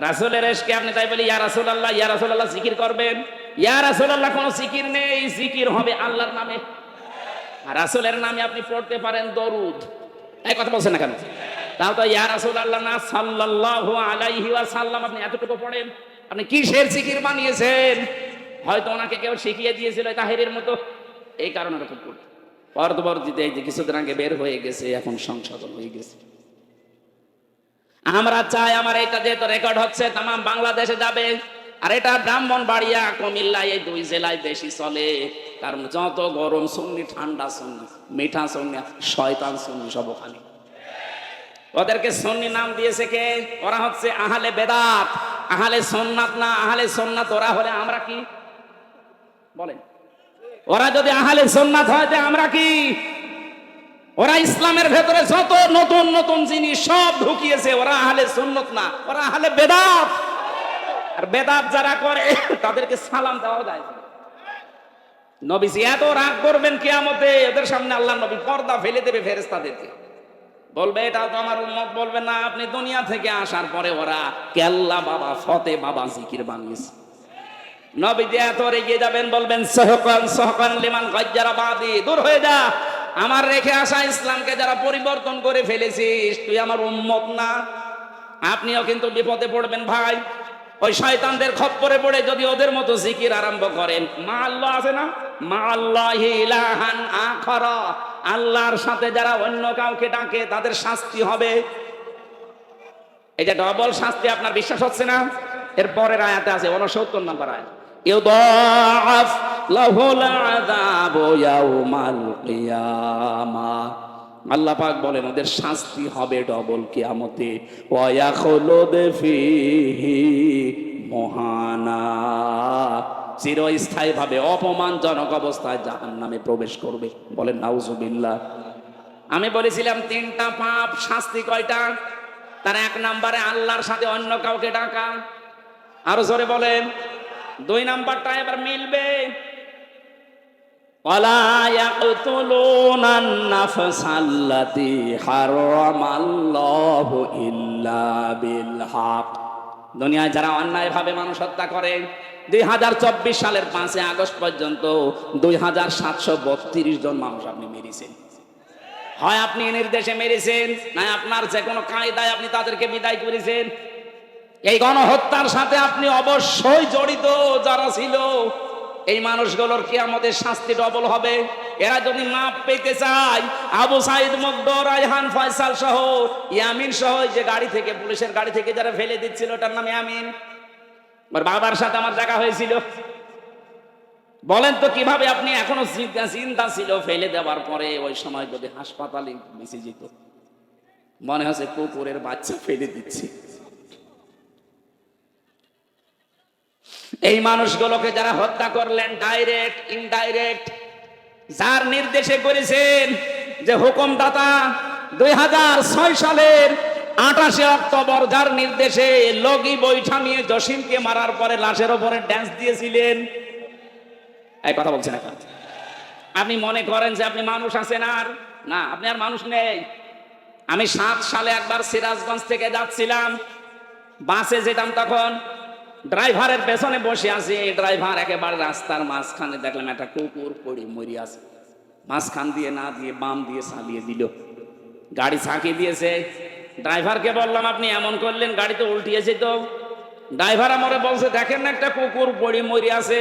রাসূলের ইশকে আপনি তাই বলি ইয়া রাসূলুল্লাহ ইয়া রাসূলুল্লাহ জিকির করবেন? ইয়া রাসূলুল্লাহ কোনো জিকির নেই, জিকির হবে আল্লাহর নামে। আর রাসূলের নামে আপনি পড়তে পারেন দরুদ। এই কথা বলছেন না কেন? তাও তো ইয়া রাসূলুল্লাহ না সাল্লাল্লাহু আলাইহি ওয়াসাল্লাম আপনি এতটুকু পড়েন। আপনি কিসের জিকির বানিয়েছেন? হয়তো ওনাকে কেউ শিখিয়ে দিয়েছিল তাহেরির মতো, এই কারণে এরকম করতে। পরবর্তীতে এই যে কিছুদিন আগে বের হয়ে গেছে, এখন সংশোধন হয়ে গেছে। আমরা চাই আমার এটা যেহেতু রেকর্ড হচ্ছে তাম বাংলাদেশে যাবে, আর এটা ব্রাহ্মণবাড়িয়া কুমিল্লা এই 2 জেলায় বেশি চলে। কারণ যত গরম সুন্নি, ঠান্ডা সুন্নি, মিঠা সুন্নি, শয়তান সুন্নি সব ওখানে। ওদেরকে সুন্নি নাম দিয়েছে কে? ওরা হচ্ছে আহলে বেদাত, আহলে সুন্নাত না। আহলে সুন্নাত ওরা হলে আমরা কি বলেন? ওরা যদি আহলে সুন্নাত হয় তো আমরা কি? ওরা ইসলামের ভেতরে যত নতুন নতুন জিনিস সব ঢুকিয়েছে, ওরা আহলে সুন্নাত না, ওরা আহলে বেদাত। আর বেদাত যারা করে তাদেরকে সালাম দেওয়া যায় না। নবীজি এত রাগ করবেন কিয়ামতে, এদের সামনে আল্লাহ নবী পর্দা ফেলে দেবে ফেরেশতাদেরকে, বলবে এটা তো আমার উম্মত, বলবে না আপনি দুনিয়া থেকে আসার পরে ওরা কেল্লা বাবা ফতে বাবা জিকির বানিয়েছে। নবীজি এত রেগে যাবেন, বলবেন সহকান সহকান লিমান গাজ্জারা বাদি, দূর হয়ে যা, আমার রেখে আসা ইসলামকে যারা পরিবর্তন করে ফেলেছিস তুই আমার উম্মত না। আপনিও কিন্তু বিপদে পড়বেন ভাই, ওই শয়তানদের খপ্পরে পড়ে যদি ওদের মতো জিকির আরম্ভ করেন। মা আল্লাহ আছে না, মা আল্লাহি ইলাহান আখারা, আল্লাহর সাথে যারা অন্য কাউকে ডাকে তাদের শাস্তি হবে। এই যে ডবল শাস্তি, আপনার বিশ্বাস হচ্ছে না? এর পরের আয়াতে আছে 69 নম্বর আয়াত, ইউদাআফ লাহুল আযাবু ইয়াউমাল কিয়ামাহ, আল্লাহ পাক বলেন ওদের শাস্তি হবে ডবল কিয়ামতে। ওয়া ইয়াখলুদ ফীহি মুহানা, চিরস্থায়ী ভাবে অপমানজনক অবস্থায় জাহান্নামে প্রবেশ করবে। বলেন নাউজুবিল্লাহ। আমি বলেছিলাম তিনটা পাপ, শাস্তি কয়টা? তার এক নম্বরে আল্লাহর সাথে অন্য কাউকে ডাকা, আরো জোরে বলেন। 2 নাম্বারটা এবার মিলবে, ওয়ালা ইয়াকতুলুনান নাফসাল্লাতী হারামাল্লাহু ইল্লা বিল হক। দুনিয়ায় যারা অন্যায়ভাবে মানুষ হত্যা করে, 2024 সালের 5 আগস্ট পর্যন্ত 2732 জন মানুষ আপনি মেরেছেন। হয় আপনি নির্দেশে মেরেছেন, না আপনার যে কোনো কায়দায় আপনি তাদেরকে বিদায় করেছেন। এই গণহত্যার সাথে আপনি অবশ্যই জড়িত। যারা ছিল এই মানুষগুলোর কিয়ামতের শাস্তি ডবল হবে। এরা যদি মাপ পেতে চায়, আবু সাইদ মুগ্ধ, রায়হান, ফয়সাল সহ, ইয়ামিন সহ, যে গাড়ি থেকে, পুলিশের গাড়ি থেকে যারা ফেলে দিচ্ছিল ওটার নাম ইয়ামিন, ওর বাবার সাথে আমার দেখা হয়েছিল। বলেন তো কিভাবে আপনি, এখনো চিন্তা ছিল ফেলে দেওয়ার পরে ওই সময় যদি হাসপাতালে বেঁচে যেত, মনে হচ্ছে কুকুরের বাচ্চা ফেলে দিচ্ছে। এই মানুষগুলোকে যারা হত্যা করলেন, ডাইরেক্ট ইনডাইরেক্ট, যার নির্দেশে করেছেন, যে হুকুমদাতা 2006 সালের 28 অক্টোবর যার নির্দেশে লগি বৈঠা নিয়ে জসিমকে মারার পরে লাশের ওপরে ড্যান্স দিয়েছিলেন। এই কথা বলছেন এখন, আপনি মনে করেন যে আপনি মানুষ আছেন? আর না, আপনি আর মানুষ নেই। আমি 7 সালে একবার সিরাজগঞ্জ থেকে যাচ্ছিলাম, বাসে যেতাম, তখন ড্রাইভারের পেছনে বসে আছি। ড্রাইভার একেবারে রাস্তার মাঝখানে দেখলাম একটা কুকুর পড়ে মরে আছে। মাঝখান দিয়ে না দিয়ে বাম দিয়ে চালিয়ে দিল, গাড়ি ঝাঁকি দিয়েছে। ড্রাইভারকে বললাম আপনি এমন করলেন, গাড়ি তো উল্টিয়েছে। তো ড্রাইভার আমারে বলছে দেখেন না একটা কুকুর পড়ে মরে আছে,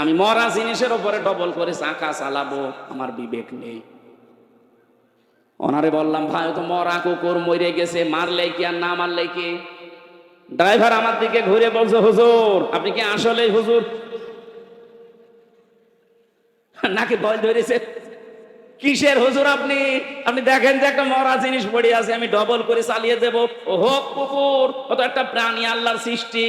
আমি মরা জিনিসের উপরে ডবল করে চাকা চালাবো, আমার বিবেক নেই। ওনারে বললাম ভাই তো মরা কুকুর মরে গেছে, মারলে কি আর না মারলে কি? ড্রাইভার আমার দিকে ঘুরে বলছে হুজুর আপনি কি আসলে হুজুর নাকি ভয় ধরেছে? কিসের হুজুর আপনি? আপনি দেখেন যে একটা মরা জিনিস পড়ে আছে, আমি ডবল করে চালিয়ে দেবো। ও হোক কুকুর, ও তো একটা প্রাণী, আল্লাহর সৃষ্টি,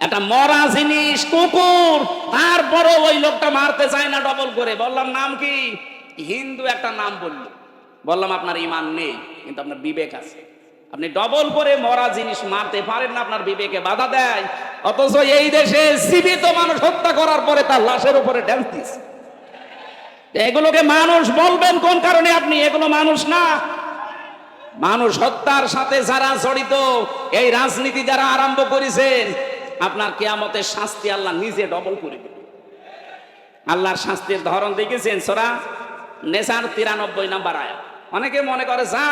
একটা মরা জিনিস কুকুর, তারপরও ওই লোকটা মারতে চায় না ডবল করে। বললাম নাম কি? হিন্দু একটা নাম বলল। বললাম আপনার ঈমান নেই, কিন্তু আপনার বিবেক আছে, আপনি ডবল করে মরা জিনিস মারতে পারেন না, আপনার বিবেকে বাধা দেয়। অথচ এই দেশে জীবিত মানুষ হত্যা করার পরে তার লাশের উপরে ড্যান্স দিচ্ছে। এগুলোকে মানুষ বলবেন কোন কারণে? আপনি এগুলো মানুষ না। মানুষ হত্যার সাথে যারা জড়িত, এই রাজনীতি যারা আরম্ভ করেছেন, আপনার কিয়ামতের শাস্তি আল্লাহ নিজে ডবল করে দেবে। আল্লাহর শাস্তির ধরন দেখেছেন সূরা নেসার 93 নম্বর আয়াত। অনেকে মনে করে যা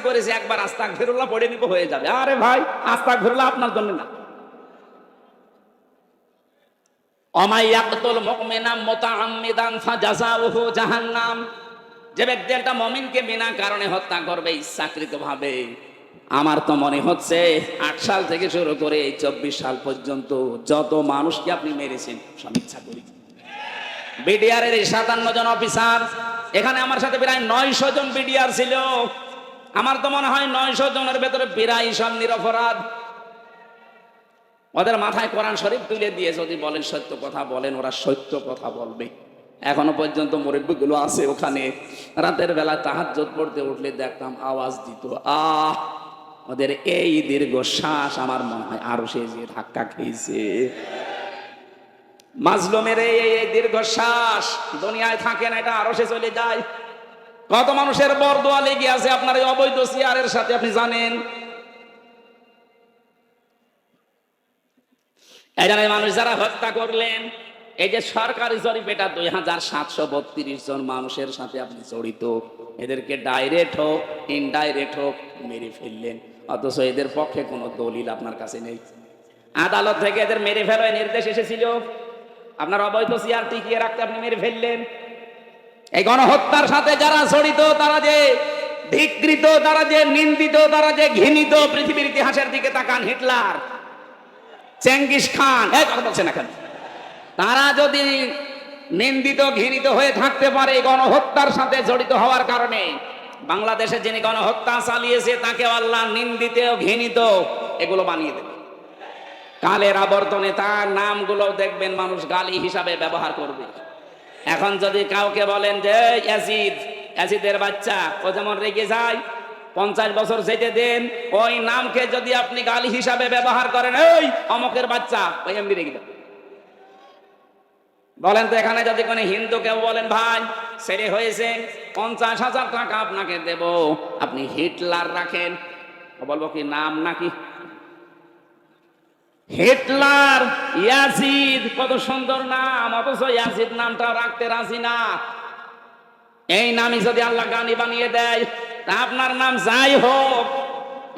করেছি একবার আস্তাগফিরুল্লাহ পড়ে নিব হয়ে যাবে। আরে ভাই, আস্তাগফিরুল্লাহ আপনার জন্য না। ওমাই ইয়াকতুল মুমিনা মুতাআম্মিদান ফাজাযাউহু জাহান্নাম, যে ব্যক্তি একটা মুমিনকে বিনা কারণে হত্যা করবে ইচ্ছাকৃতভাবে, আমার তো মনে হচ্ছে 8 সাল থেকে শুরু করে 24 সাল পর্যন্ত যত মানুষকে আপনি মেরেছেন সব ইচ্ছা করি। বিডিআর এর 57 জন অফিসার, এখানে আমার সাথে প্রায় 900 জন বিডিআর ছিল। আমার তো মনে হয় 900 জনের ভেতরে প্রায় সব নিরপরাধ। ওদের মাথায় কোরআন শরীফ তুলে দিয়ে যদি বলেন সত্য কথা বলেন, ওরা সত্য কথা বলবে। এখনো পর্যন্ত মুরব্বিগুলো আছে ওখানে, রাতের বেলা তাহাজ্জুদ পড়তে উঠলে দেখতাম আওয়াজ দিত, আহ ওদের এই দীর্ঘশ্বাস আমার মনে হয় আরো সে যে ধাক্কা খেয়েছে। মাজলুমের এই দীর্ঘশ্বাস দুনিয়ায় থাকে না, এটা আরো সে চলে যায়। কত মানুষের বরদোয়া লেগে আছে আপনার এই অবৈধ চেয়ারের সাথে, আপনি জানেন? এই জন্য মানুষ যারা হত্যা করলেন, এই যে সরকারি জরিপ, এটা 2732 জন মানুষের সাথে আপনি জড়িত। এদেরকে ডাইরেক্ট হোক ইনডাইরেক্ট হোক মেরে ফেললেন, অথচ এদের পক্ষে কোনো দলিল আপনার কাছে নেই। আদালত থেকে এদের মেরে ফেলার নির্দেশ এসেছিল, আপনার অবৈধ চেয়ার টিকিয়ে রাখতে আপনি মেরে ফেললেন। এই গণহত্যার সাথে যারা জড়িত, তারা যে ধিক্কৃত, তারা যে নিন্দিত, তারা যে ঘৃণিত, পৃথিবীর ইতিহাসের দিকে তাকান। হিটলার, চেঙ্গিস খান, এই কথা বলছে না কেন? তারা যদি নিন্দিত ঘৃণিত হয়ে থাকতে পারে গণহত্যার সাথে জড়িত হওয়ার কারণে, বাংলাদেশে যিনি গণহত্যা চালিয়েছে তাকে আল্লাহ নিন্দিত ঘৃণিত এগুলো বানিয়ে দেবে। কালের আবর্তনে তার নামগুলো দেখবেন মানুষ গালি হিসাবে ব্যবহার করবে। এখন যদি কাউকে বলেন যে অ্যাসিদের বাচ্চা, ও যেমন রেগে যায়, 50 বছর যেতে দেন, ওই নামকে যদি আপনি গালি হিসাবে ব্যবহার করেন, এই অমকের বাচ্চা, ওই এমনি রেগে যাবে। বলেন তো এখানে যদি কোনো হিন্দু কেউ বলেন ভাই ছেলে হয়েছে 50,000 টাকা আপনাকে দেব, আপনি হিটলার রাখেন, বলবো কি নাম নাকি? হিটলার, ইয়াজিদ, কত সুন্দর নাম, অথচ ইয়াজিদ নামটা রাখতে রাজি না। এই নামই যদি আল্লাহ গালি বানিয়ে দেয়, তা আপনার নাম যাই হোক,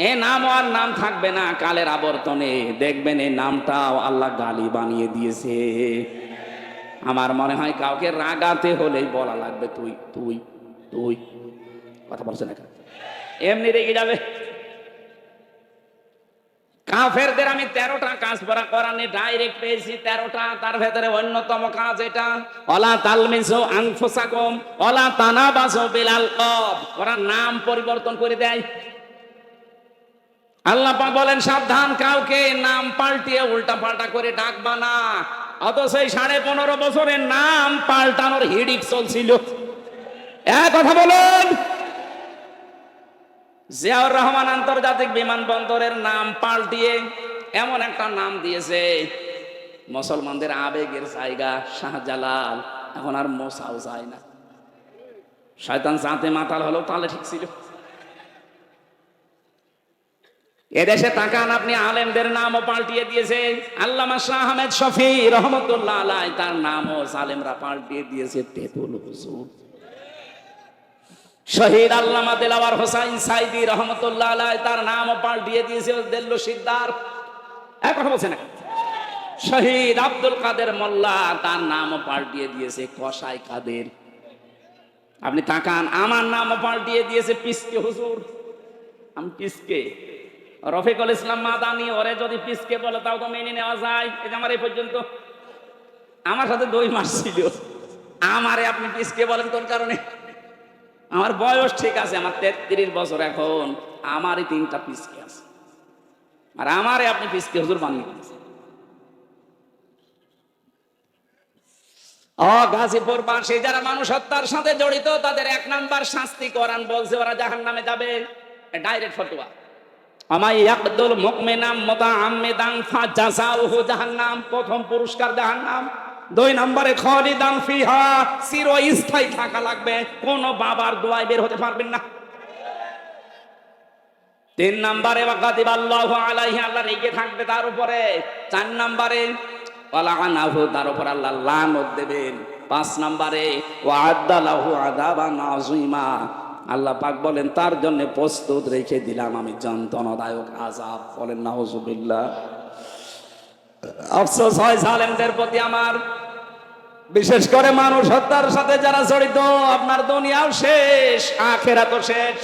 এই নাম আর নাম থাকবে না। কালের আবর্তনে দেখবেন এই নামটাও আল্লাহ গালি বানিয়ে দিয়েছে। আমার মনে হয় কাউকে রাগাতে হলেই বলা লাগবে তুই তুই তুই, কথা বলছে না, এমনি রেগে যাবে। কাফেরদের আমি 13টা কাজ পড়া কোরআনে ডাইরেক্ট পেয়েছি, 13টা। তার ভেতরে অন্যতম কাজ এটা, ওয়ালা তালমিজু আনফুসাকুম ওয়ালা তানাবাসু বিল আলকাব। ওরা নাম পরিবর্তন করে দেয়। আল্লাহ পাক বলেন সাবধান, কাউকে নাম পাল্টিয়ে উল্টা পাল্টা করে ডাকবা না। অথচ এই 15.5 বছরের নাম পাল্টানোর হিড়িক চলছিল। এক কথা বলুন, জিয়াউর রহমান আন্তর্জাতিক বিমানবন্দরের নাম পাল্টিয়ে এমন একটা নাম দিয়েছে, মুসলমানদের আবেগের জায়গা শাহজালাল, এখন আর মোসাও যায় না। শয়তান জাতে মাতাল হলো, তাহলে ঠিক ছিল। এদেশে তাকান আপনি, আলেমদের নামও পাল্টিয়ে দিয়েছে। আল্লামা শাহ আহমেদ শফি রহমতুল্লাহ আলাইহি, তার নামও আলেমরা পাল্টিয়ে দিয়েছে তেতুল হুজুর। শহীদ আল্লামা দেলাওয়ার হোসাইন সাইদি রহমতুল্লাহ আলাইহি, তার নামও পাল্টিয়ে দিয়েছে দেল্লু সিদ্দার। এক কথা বলছে না? শহীদ আব্দুল কাদের মোল্লা, তার নামও পাল্টিয়ে দিয়েছে কসাই কাদের। আপনি তাকান, আমার নামও পাল্টিয়ে দিয়েছে পিসকে হুজুর। আমি পিসকে, রফিকুল ইসলাম মাদানি, ওরে যদি পিসকে বলে তাও তো মেনে নেওয়া যায়। এই আমার এই পর্যন্ত আমার সাথে 2 মাস ছিল, আমারে আপনি পিসকে বলেন কোন কারণে? আমার বয়স ঠিক আছে, আমার 33 বছর, এখন আমারই 3টা পিসকে আছে, আর আমারে আপনি পিসকে হুজুর বানিয়ে দিয়েছেন। গাজীপুর বাসী যারা মানুষ হত্যার সাথে জড়িত, তাদের 1 নাম্বার শাস্তি কোরআন বলছে ওরা জাহান্নামে যাবে, ডাইরেক্ট ফতোয়া। আমাই ইয়াকদুল মুমিনাম মুতাআম্মিদান ফাজাযাউহু জাহান্নাম, প্রথম পুরস্কার জাহান্নাম। 2 নম্বরে খালিদান ফিহা, চিরস্থায়ী থাকা লাগবে, কোন বাবার দোয়ায় বের হতে পারবেন না। 3 নম্বরে ওয়াগাদিবাল্লাহু আলাইহি, আল্লাহ রেগে থাকবে তার উপরে। 4 নম্বরে ওয়ালাআনাহু, তার উপর আল্লাহ লানত দেবেন। 5 নম্বরে ওয়া'আদ্দা লাহু আযাবান আযীমা, আল্লাহ পাক বলেন তার জন্য প্রস্তুত রেখে দিলাম আমি যন্ত্রণাদায়ক আযাব। বলেন নাউযুবিল্লাহ। আফসোস হয় জালেমদের প্রতি আমার, বিশেষ করে মানুষ হত্যার সাথে যারা জড়িত। আপনার দুনিয়াও শেষ, আখিরাতও শেষ।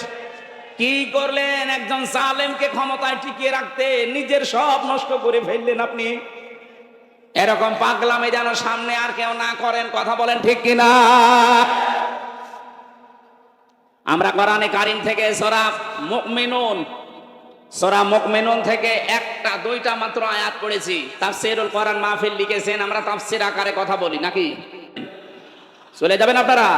কি করলেন? একজন জালেমকে ক্ষমতায় টিকিয়ে রাখতে নিজের সব নষ্ট করে ফেললেন আপনি। এরকম পাগলামি যেন সামনে আর কেউ না করেন, কথা বলেন ঠিক কিনা? আমরা কোরআনে কারীম থেকে সূরা মুমিনুন থেকে 1টা 2টা মাত্র আয়াত পড়েছি। তাফসীরুল কোরআন মাহফিল লিখেছেন, আমরা তাফসীর আকারে কথা বলি নাকি? চলে যাবেন আপনারা?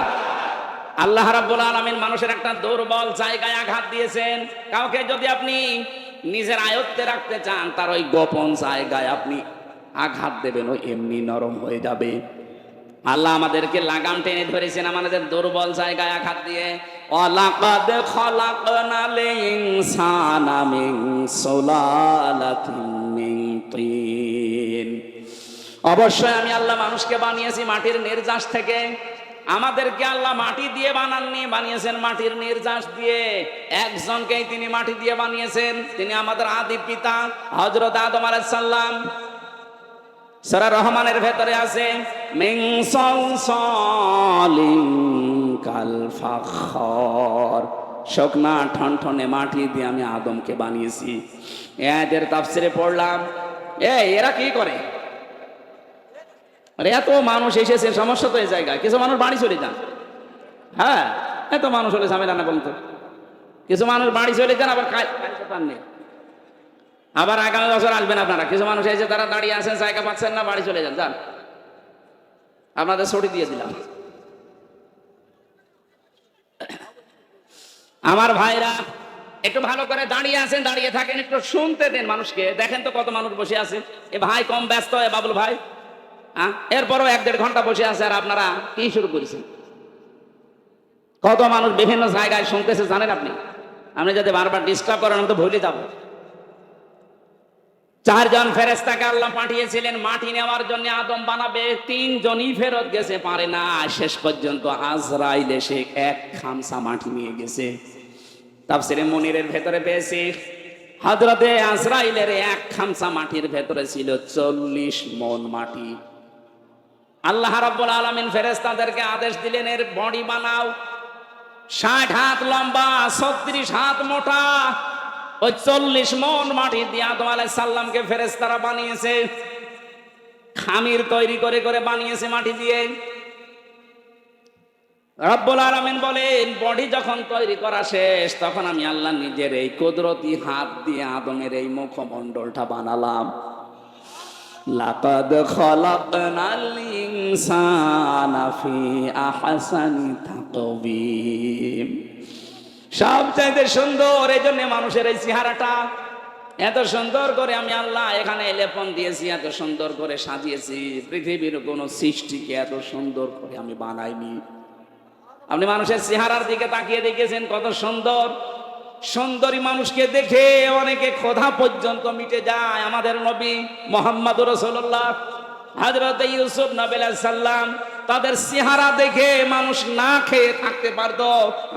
আল্লাহ রাব্বুল আলামিন মানুষের একটা দুর্বল জায়গায় আঘাত দিয়েছেন। কাউকে যদি আপনি নিজের আয়ত্তে রাখতে চান, তার ওই গোপন জায়গায় আপনি আঘাত দেবেন, ওই এমনি নরম হয়ে যাবে। আল্লাহ আমাদেরকে লাগাম টেনে ধরেছেন আমাদের দুর্বল জায়গায় আঘাত দিয়ে। ওয়ালাকাদ খলাকনাল ইনসানা মিন সুলালাতিন মিন তিন। অবশ্যই আমি আল্লাহ মানুষকে বানিয়েছি মাটির নির্যাস থেকে। আমাদেরকে আল্লাহ মাটি দিয়ে বানাননি, বানিয়েছেন মাটির নির্যাস দিয়ে। একজনকেই তিনি মাটি দিয়ে বানিয়েছেন, তিনি আমাদের আদি পিতা হযরত আদম আলাইহিস সালাম। সূরা রহমানের ভেতরে আছে মিন সালসালিন কাল ফাখর, শুকনা ঠনঠনে মাটি দিয়ে আমি আদমকে বানিয়েছি। এদের তাফসিরে পড়লাম, এরা কি করে? আরে এত মানুষ এসেছে, সমস্যা তো এই জায়গায়। কিছু মানুষ বাড়ি চলে যান। হ্যাঁ, এত মানুষ হলে ঝামেলা না বলতো। কিছু মানুষ বাড়ি চলে যান, আবার পান নেই, আবার আগামী বছর আসবেন আপনারা। কিছু মানুষ এসে তারা দাঁড়িয়ে আছেন, জায়গা পাচ্ছেন না, বাড়ি চলে যান। যান, আপনাদের ছুটি দিয়ে দিলাম। আমার ভাইরা একটু ভালো করে দাঁড়িয়ে আছেন, দাঁড়িয়ে থাকেন, একটু শুনতে দেন মানুষকে। দেখেন তো কত মানুষ বসে আছে। এ ভাই কম ব্যস্ত, এ বাবুল ভাই এরপরও 1-1.5 ঘন্টা বসে আছে, আর আপনারা কি শুরু করেছেন? কত মানুষ বিভিন্ন জায়গায় শুনতেছে জানেন আপনি? আপনি যদি বারবার ডিস্টার্ব করেন, আমি তো ভুলে যাব। 4 জন ফেরেশতাকে আল্লাহ পাঠিয়েছিলেন মাটি নেওয়ার জন্য, আদম বানাবে। 3 জনই ফেরত গেছে, পারে না। শেষ পর্যন্ত আজরাইল এসে 1 খামসা মাটি নিয়ে গেছে। তাফসীরে মুনিরের ভেতরে পেয়েছি, হযরতে আজরাইলের 1 খামসা মাটির ভেতরে ছিল 40 মণ মাটি। আল্লাহ রাব্বুল আলামিন ফেরেশতাদেরকে আদেশ দিলেন, এর বডি বানাও। 60 হাত লম্বা, 36 হাত মোটা। ওই 40 মণ মাটি দিয়ে আদম আলাইহিস সালামকে ফেরেশতারা বানিয়েছে। খামির তৈরি করে করে বানিয়েছে মাটি দিয়ে। রব্বুল আলামিন বলেন, বডি যখন তৈরি করা শেষ, তখন আমি আল্লাহ নিজের এই কুদরতি হাত দিয়ে আদমের এই মুখমণ্ডলটা বানালাম। লাকাদ খলাকনাল ইনসানা ফি আহসানি তাকওয়িম। সবচাইতে সুন্দর, এই জন্য মানুষের এই চেহারাটা এত সুন্দর করে আমি আল্লাহ এখানে লেপন দিয়েছি, এত সুন্দর করে সাজিয়েছি। পৃথিবীর কোন সৃষ্টিকে এত সুন্দর করে আমি বানাইনি। আপনি মানুষের চেহারার দিকে তাকিয়ে দেখেছেন কত সুন্দর? সুন্দরী মানুষকে দেখে অনেকে ক্ষুধা পর্যন্ত মিটে যায়। আমাদের নবী মুহাম্মদুর রাসূলুল্লাহ হযরত ইউসুফ নবী আলাইহিস সালাম, তাদের চেহারা দেখে মানুষ না খেয়ে থাকতে পারত।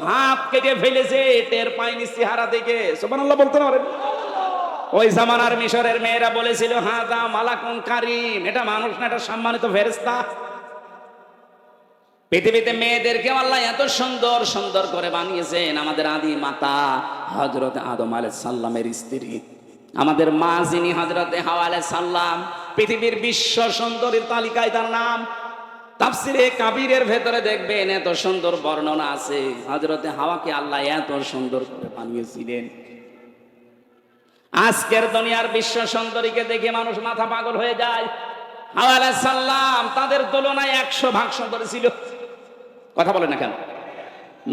হাত কেটে ফেলেছে, টের পায়নি চেহারা দেখে। সুবহানাল্লাহ বলতে পারেন? ওই জামানার মিশরের মেয়েরা বলেছিল, হাদা মালাকুন কারীম, এটা মানুষ না, এটা সম্মানিত ফেরেশতা। পৃথিবীতে মেয়েদেরকে আল্লাহ এত সুন্দর সুন্দর করে বানিয়েছেন। আমাদের আদি মাতা হযরত আদম আলাইহিস সালামের স্ত্রী, আমাদের মা যিনি হযরত হাওয়া আলাইহিস সালাম, পৃথিবীর বিশ্ব সুন্দরীর তালিকায় তার নাম। তাফসিরে কাবীরের ভেতরে দেখবেন এত সুন্দর বর্ণনা আছে, হযরত হাওয়াকে আল্লাহ এত সুন্দর করে বানিয়েছিলেন। আজকের দুনিয়ার বিশ্ব সুন্দরীকে দেখে মানুষ মাথা পাগল হয়ে যায়। হাওয়া আলাইহিস সালাম তাদের তুলনায় 100 ভাগ সুন্দর ছিল। কথা বলে না কেন?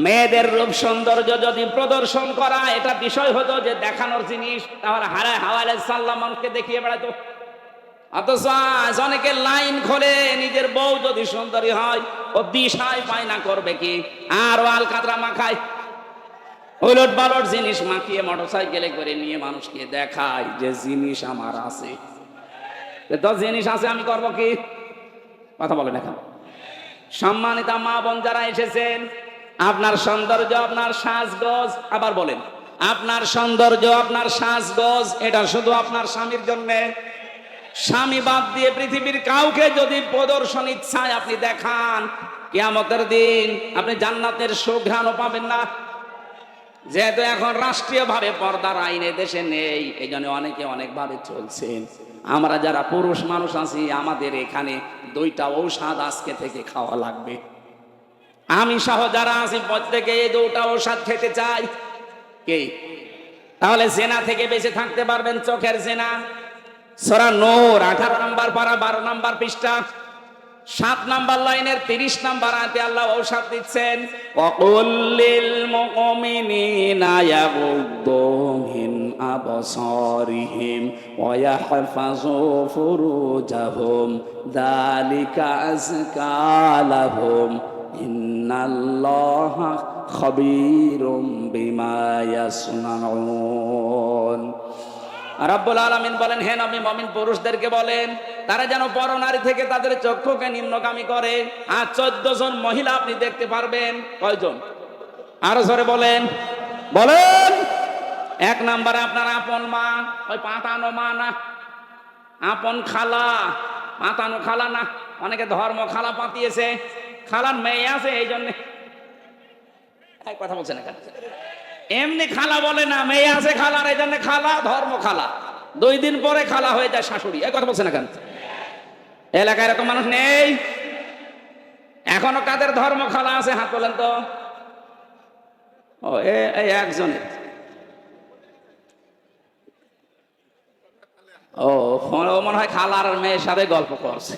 মেয়েদের রূপ সৌন্দর্য যদি প্রদর্শন করা এটা বিষয় হতো যে দেখানোর জিনিস, তাহলে হাওয়া আলাইহিস সালাম মানুষকে দেখিয়ে বেড়াতো। অথচ আজ অনেকে লাইন খোলে, নিজের বউ যদি সুন্দরী হয় ও দিশায় পায় না করবে কি, আর আল কাতরা মাখায়, উলট পালট জিনিস মাখিয়ে মোটরসাইকেলে করে নিয়ে মানুষকে দেখায় যে জিনিস আমার আছে। তো জিনিস আছে, আমি করব কি? কথা বলে না কেন? সম্মানিতা মা বোন যারা এসেছেন, আপনার সৌন্দর্য, আপনার সাজগোজ, আবার বলেন, আপনার সৌন্দর্য, আপনার সাজগোজ এটা শুধু আপনার স্বামীর জন্য। স্বামী বাদ দিয়ে পৃথিবীর কাউকে যদি প্রদর্শন ইচ্ছায় আপনি দেখান, কিয়ামতের দিন আপনি জান্নাতের সুঘ্রাণও পাবেন না। যেহেতু এখন রাষ্ট্রীয়ভাবে পর্দার আইন দেশে নেই, এই জন্য অনেকে অনেকভাবে চলছেন। আমরা যারা পুরুষ মানুষ আছি, আমাদের এখানে 2টা ঔষধ আজকে থেকে খাওয়া লাগবে। আমি সহ যারা আছি প্রত্যেকে এই 2টা ঔষধ খেতে চাই। কে? তাহলে জেনা থেকে বেঁচে থাকতে পারবেন। চোখের জেনা, সূরা নূর 18 নম্বর পারা 12 নম্বর পৃষ্ঠা। 7 নাম্বার লাইনের 30 নাম্বার আয়াতে আল্লাহ ঔষধ দিচ্ছেন, ওয়াকুল লিল মুমিনিনা ইয়াগুদ্দু মিন আবসারিহিম ওয়া ইয়াহফাযু ফুরুজাহুম যালিকা আযকা লাহুম ইন্নাল্লাহা খাবীরুম বিমা ইয়াসনাউন। রাব্বুল আলামিন বলেন, হে নবী মুমিন পুরুষদেরকে বলেন তারা যেন পরনারী থেকে তাদের চক্ষুকে নিম্নগামী করে। আর 14 জন মহিলা আপনি দেখতে পারবেন। কয়জন? আরো জোরে বলেন, বলেন। 1 নম্বরে আপনার আপন মা, ওই পাতানো মা না, আপন খালা, পাতানো খালা না। অনেকে ধর্ম খালা পাতিয়েছে, খালার মেয়ে আছে এই জন্য কথা বলছে না। এমনি খালা বলে না, মেয়ে আছে খালার এই জন্য খালা, ধর্ম খালা। 2 দিন পরে খালা হয়ে যায় শাশুড়ি। এই কথা বলছে না কেন? এলাকায় এরকম মানুষ নেই? এখনো কাদের ধর্ম খালা আছে হাত তোলেন তো। ও এই একজনের। ও মনে হয় খালার মেয়ের সাথে গল্প করছে।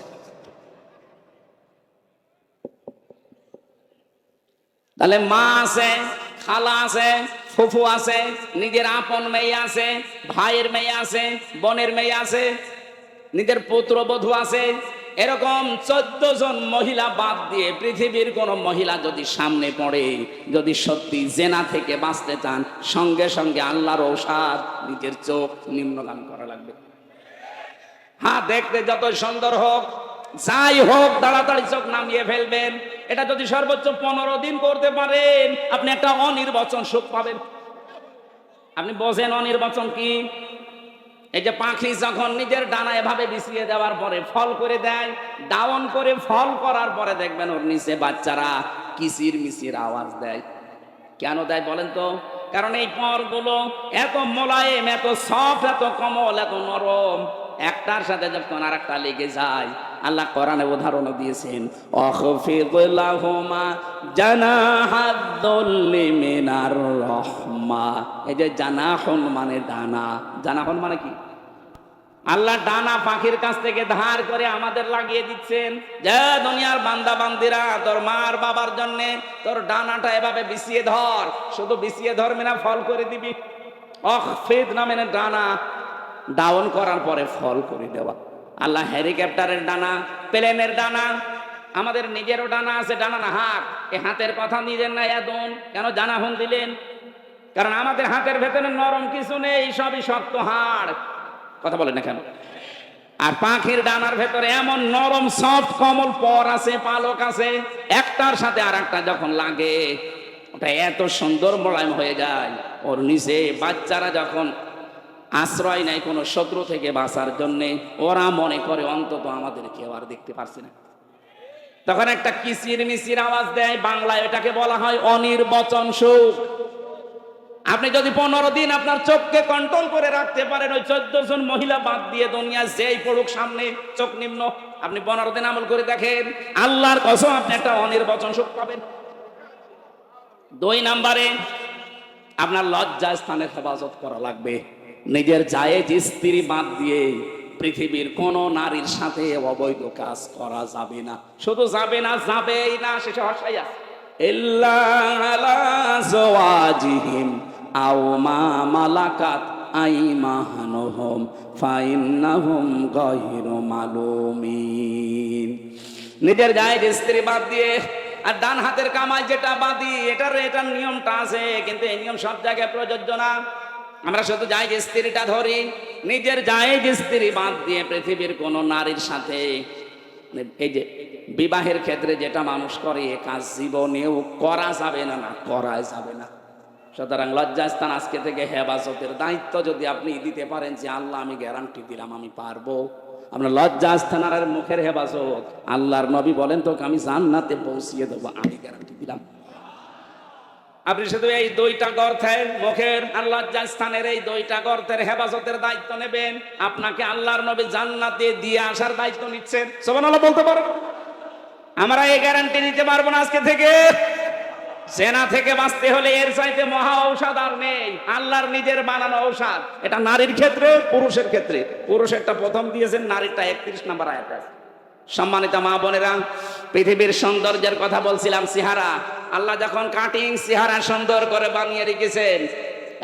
তাহলে মা আছে, খালা আছে, ফুফু আছে, নিজের আপন মেয়ে আছে, ভাইয়ের মেয়ে আছে, বোনের মেয়ে আছে, নিজের পুত্রবধূ আছে। এরকম 14 জন মহিলা বাদ দিয়ে পৃথিবীর কোন মহিলা যদি সামনে পড়ে, যদি সত্যি জেনা থেকে বাঁচতে চান, সঙ্গে সঙ্গে আল্লাহর ঔষধ নিজের চোখ নিম্নগামী করা লাগবে। হ্যাঁ, দেখতে যত সুন্দর হোক, যাই হোক, তাড়াতাড়ি চোখ নামিয়ে ফেলবেন। এটা যদি সর্বোচ্চ 15 দিন করতে পারেন, আপনি একটা অনির্বাচন সুখ পাবেন। আপনি বোঝেন অনির্বাচন কি? এই যে পাখি যখন নিজের ডানা এভাবে বিছিয়ে দেওয়ার পরে ফল করে দেয়, ডাউন করে ফল করার পরে দেখবেন ওর নিচে বাচ্চারা কিচির মিচির আওয়াজ দেয়। কেন দেয় বলেন তো? কারণ এই পরগুলো এত মোলায়েম, এত সফট, এত কোমল, এত নরম, একটার সাথে যখন আর একটা লেগে যায়, আল্লাহ কোরআনে উদাহরণ দিয়েছেন, অখফিদ লাহুমা জানাহাদ-দুল্লি মিনার রাহমা। এই যে জানাহুন মানে ডানা, জানাহুন মানে কি? আল্লাহ ডানা পাখির কাছ থেকে ধার করে আমাদের লাগিয়ে দিচ্ছেন, যে দুনিয়ার বান্দা বান্দিরা, তোর মার বাবার জন্য তোর ডানাটা এভাবে বিছিয়ে ধর। শুধু বিছিয়ে ধরবি না, ফল করে দিবি। অখফিদ না মানে ডানা ডাউন করার পরে ফল করে দেওয়া। আল্লাহ হেলিকপ্টারের ডানা, প্লেনের ডানা, আমাদের নিজেরও ডানা আছে। ডানা না হাত, এই হাতের কথা নিজের না এদন কেন জানাহুন দিলেন? কারণ আমাদের হাতের ভেতরে নরম কিছু নেই, সবই শক্ত হাড়। কথা বলেন না কেন? আর পাখির ডানার ভেতরে এমন নরম সফট কোমল পর আছে, পালক আছে, একটার সাথে আর একটা যখন লাগে ওটা এত সুন্দর মোলায়েম হয়ে যায়। ওর নিচে বাচ্চারা যখন আশ্রয় নাই কোনো শত্রু থেকে বাঁচার জন্যে, ওরা মনে করে অন্তত আমাদের কেউ আর দেখতে পারছে না, তখন একটা কিচির মিচির আওয়াজ দেয়। বাংলায় এটাকে বলা হয় অনির্বাচন সুখ। আপনি যদি 15 দিন আপনার চোখকে কন্ট্রোল করে রাখতে পারেন, ওই 14 জন মহিলা বাদ দিয়ে দুনিয়া যেই পড়ুক সামনে, চোখ নিম্ন, আপনি 15 দিন আমল করে দেখেন, আল্লাহর কসম আপনি একটা অনির্বাচন সুখ পাবেন। 2 নম্বরে আপনার লজ্জা স্থানের হেফাজত করা লাগবে। নিজের জায়েজ স্ত্রী বাদ দিয়ে পৃথিবীর কোন নারীর সাথে অবৈধ কাজ করা যাবে না। শুধু যাবে না, যাবেই না, শেষে হসাইয়া ইল্লা আলা যাওয়াজিহিম আও মা মালাকাত আইমানুহুম ফাইন্নাহুম গায়রু মালুমিন। নিজের জায়েজ স্ত্রী বাদ দিয়ে আর ডান হাতের কামাই যেটা বাদি, এটার নিয়মটা আছে, কিন্তু এই নিয়ম সব জায়গায় প্রযোজ্য না। আমরা শুধু জায়েজ স্ত্রীটা ধরি, নিজের জায়েজ স্ত্রী বাদ দিয়ে পৃথিবীর কোন নারীর সাথে, এই যে বিবাহের ক্ষেত্রে যেটা মানুষ করে, এ কাজ জীবনেও করা যাবে না, না করা যাবে না। সুতরাং লজ্জাস্থান আজকে থেকে হেফাজতের দায়িত্ব যদি আপনি দিতে পারেন, যে আল্লাহ আমি গ্যারান্টি দিলাম আমি পারবো, আপনার লজ্জাস্থান আর মুখের হেফাজত, আল্লাহর নবী বলেন তোকে আমি জান্নাতে পৌঁছিয়ে দেবো, আমি গ্যারান্টি দিলাম। আপনি শুধু এই 2টা গর্তের, মুখের আর লজ্জাস্থানের এই 2টা গর্তের হেফাজতের দায়িত্ব নেবেন, আপনাকে আল্লাহর নবী জান্নাতে দিয়ে আসার দায়িত্ব নিচ্ছেন। সুবহানাল্লাহ বলতে পারো? আমরা এই গ্যারান্টি নিতে পারবো না আজকে থেকে। জেনা থেকে বাঁচতে হলে এর চাইতে মহা ঔষধ আর নেই, আল্লাহর নিজের বানানো ঔষধ। এটা নারীর ক্ষেত্রে, পুরুষের ক্ষেত্রে। পুরুষেরটা প্রথম দিয়েছেন, নারীরটা 31 নম্বর আয়াতে আছে। সম্মানিত মা বোনেরা, পৃথিবীর সৌন্দর্যের কথা বলছিলাম, চেহারা। আল্লাহ যখন কাটিং চেহারা সুন্দর করে বানিয়ে রেখেছেন,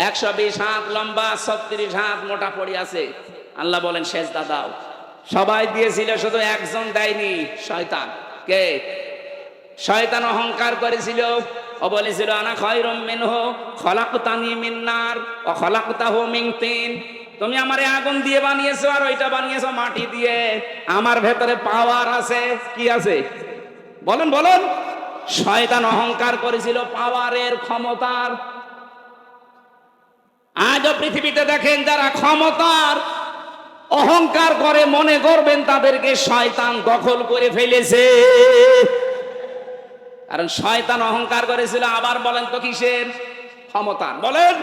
120 হাত লম্বা, 36 হাত মোটা পড়ে আছে। আল্লাহ বলেন সেজদা দাও। সবাই দিয়েছিল, শুধু একজন দেয়নি, শয়তান। কে? শয়তান অহংকার করেছিল। ও বলেছিল আনা খায়রুম মিনহু খলাকতানি মিন নার ওয়া খলাকতাহু মিন তিন। তুমি আমারে আগুন দিয়ে বানিয়েছো আর ওইটা বানিয়েছো মাটি দিয়ে। আমার ভেতরে পাওয়ার আছে। কি আছে? বলেন বলেন। শয়তান অহংকার করেছিল পাওয়ারের, ক্ষমতার। আজও পৃথিবীতে দেখেন যারা ক্ষমতার অহংকার করে, মনে করবেন তাদেরকে শয়তান দখল করে ফেলেছে। কারণ শয়তান অহংকার করেছিল। আবার বলেন তো কিসের? ক্ষমতার। বলেন।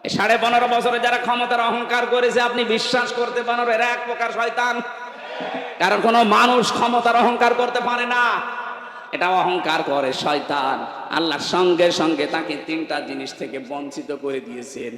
15.5 বছরে যারা ক্ষমতার অহংকার করেছে, আপনি বিশ্বাস করতে পারেন এরা এক প্রকার শয়তান। কারণ কোন মানুষ ক্ষমতার অহংকার করতে পারে না, এটা অহংকার করে শয়তান। আল্লাহর সঙ্গে সঙ্গে তাকে 3টা জিনিস থেকে বঞ্চিত করে দিয়েছেন।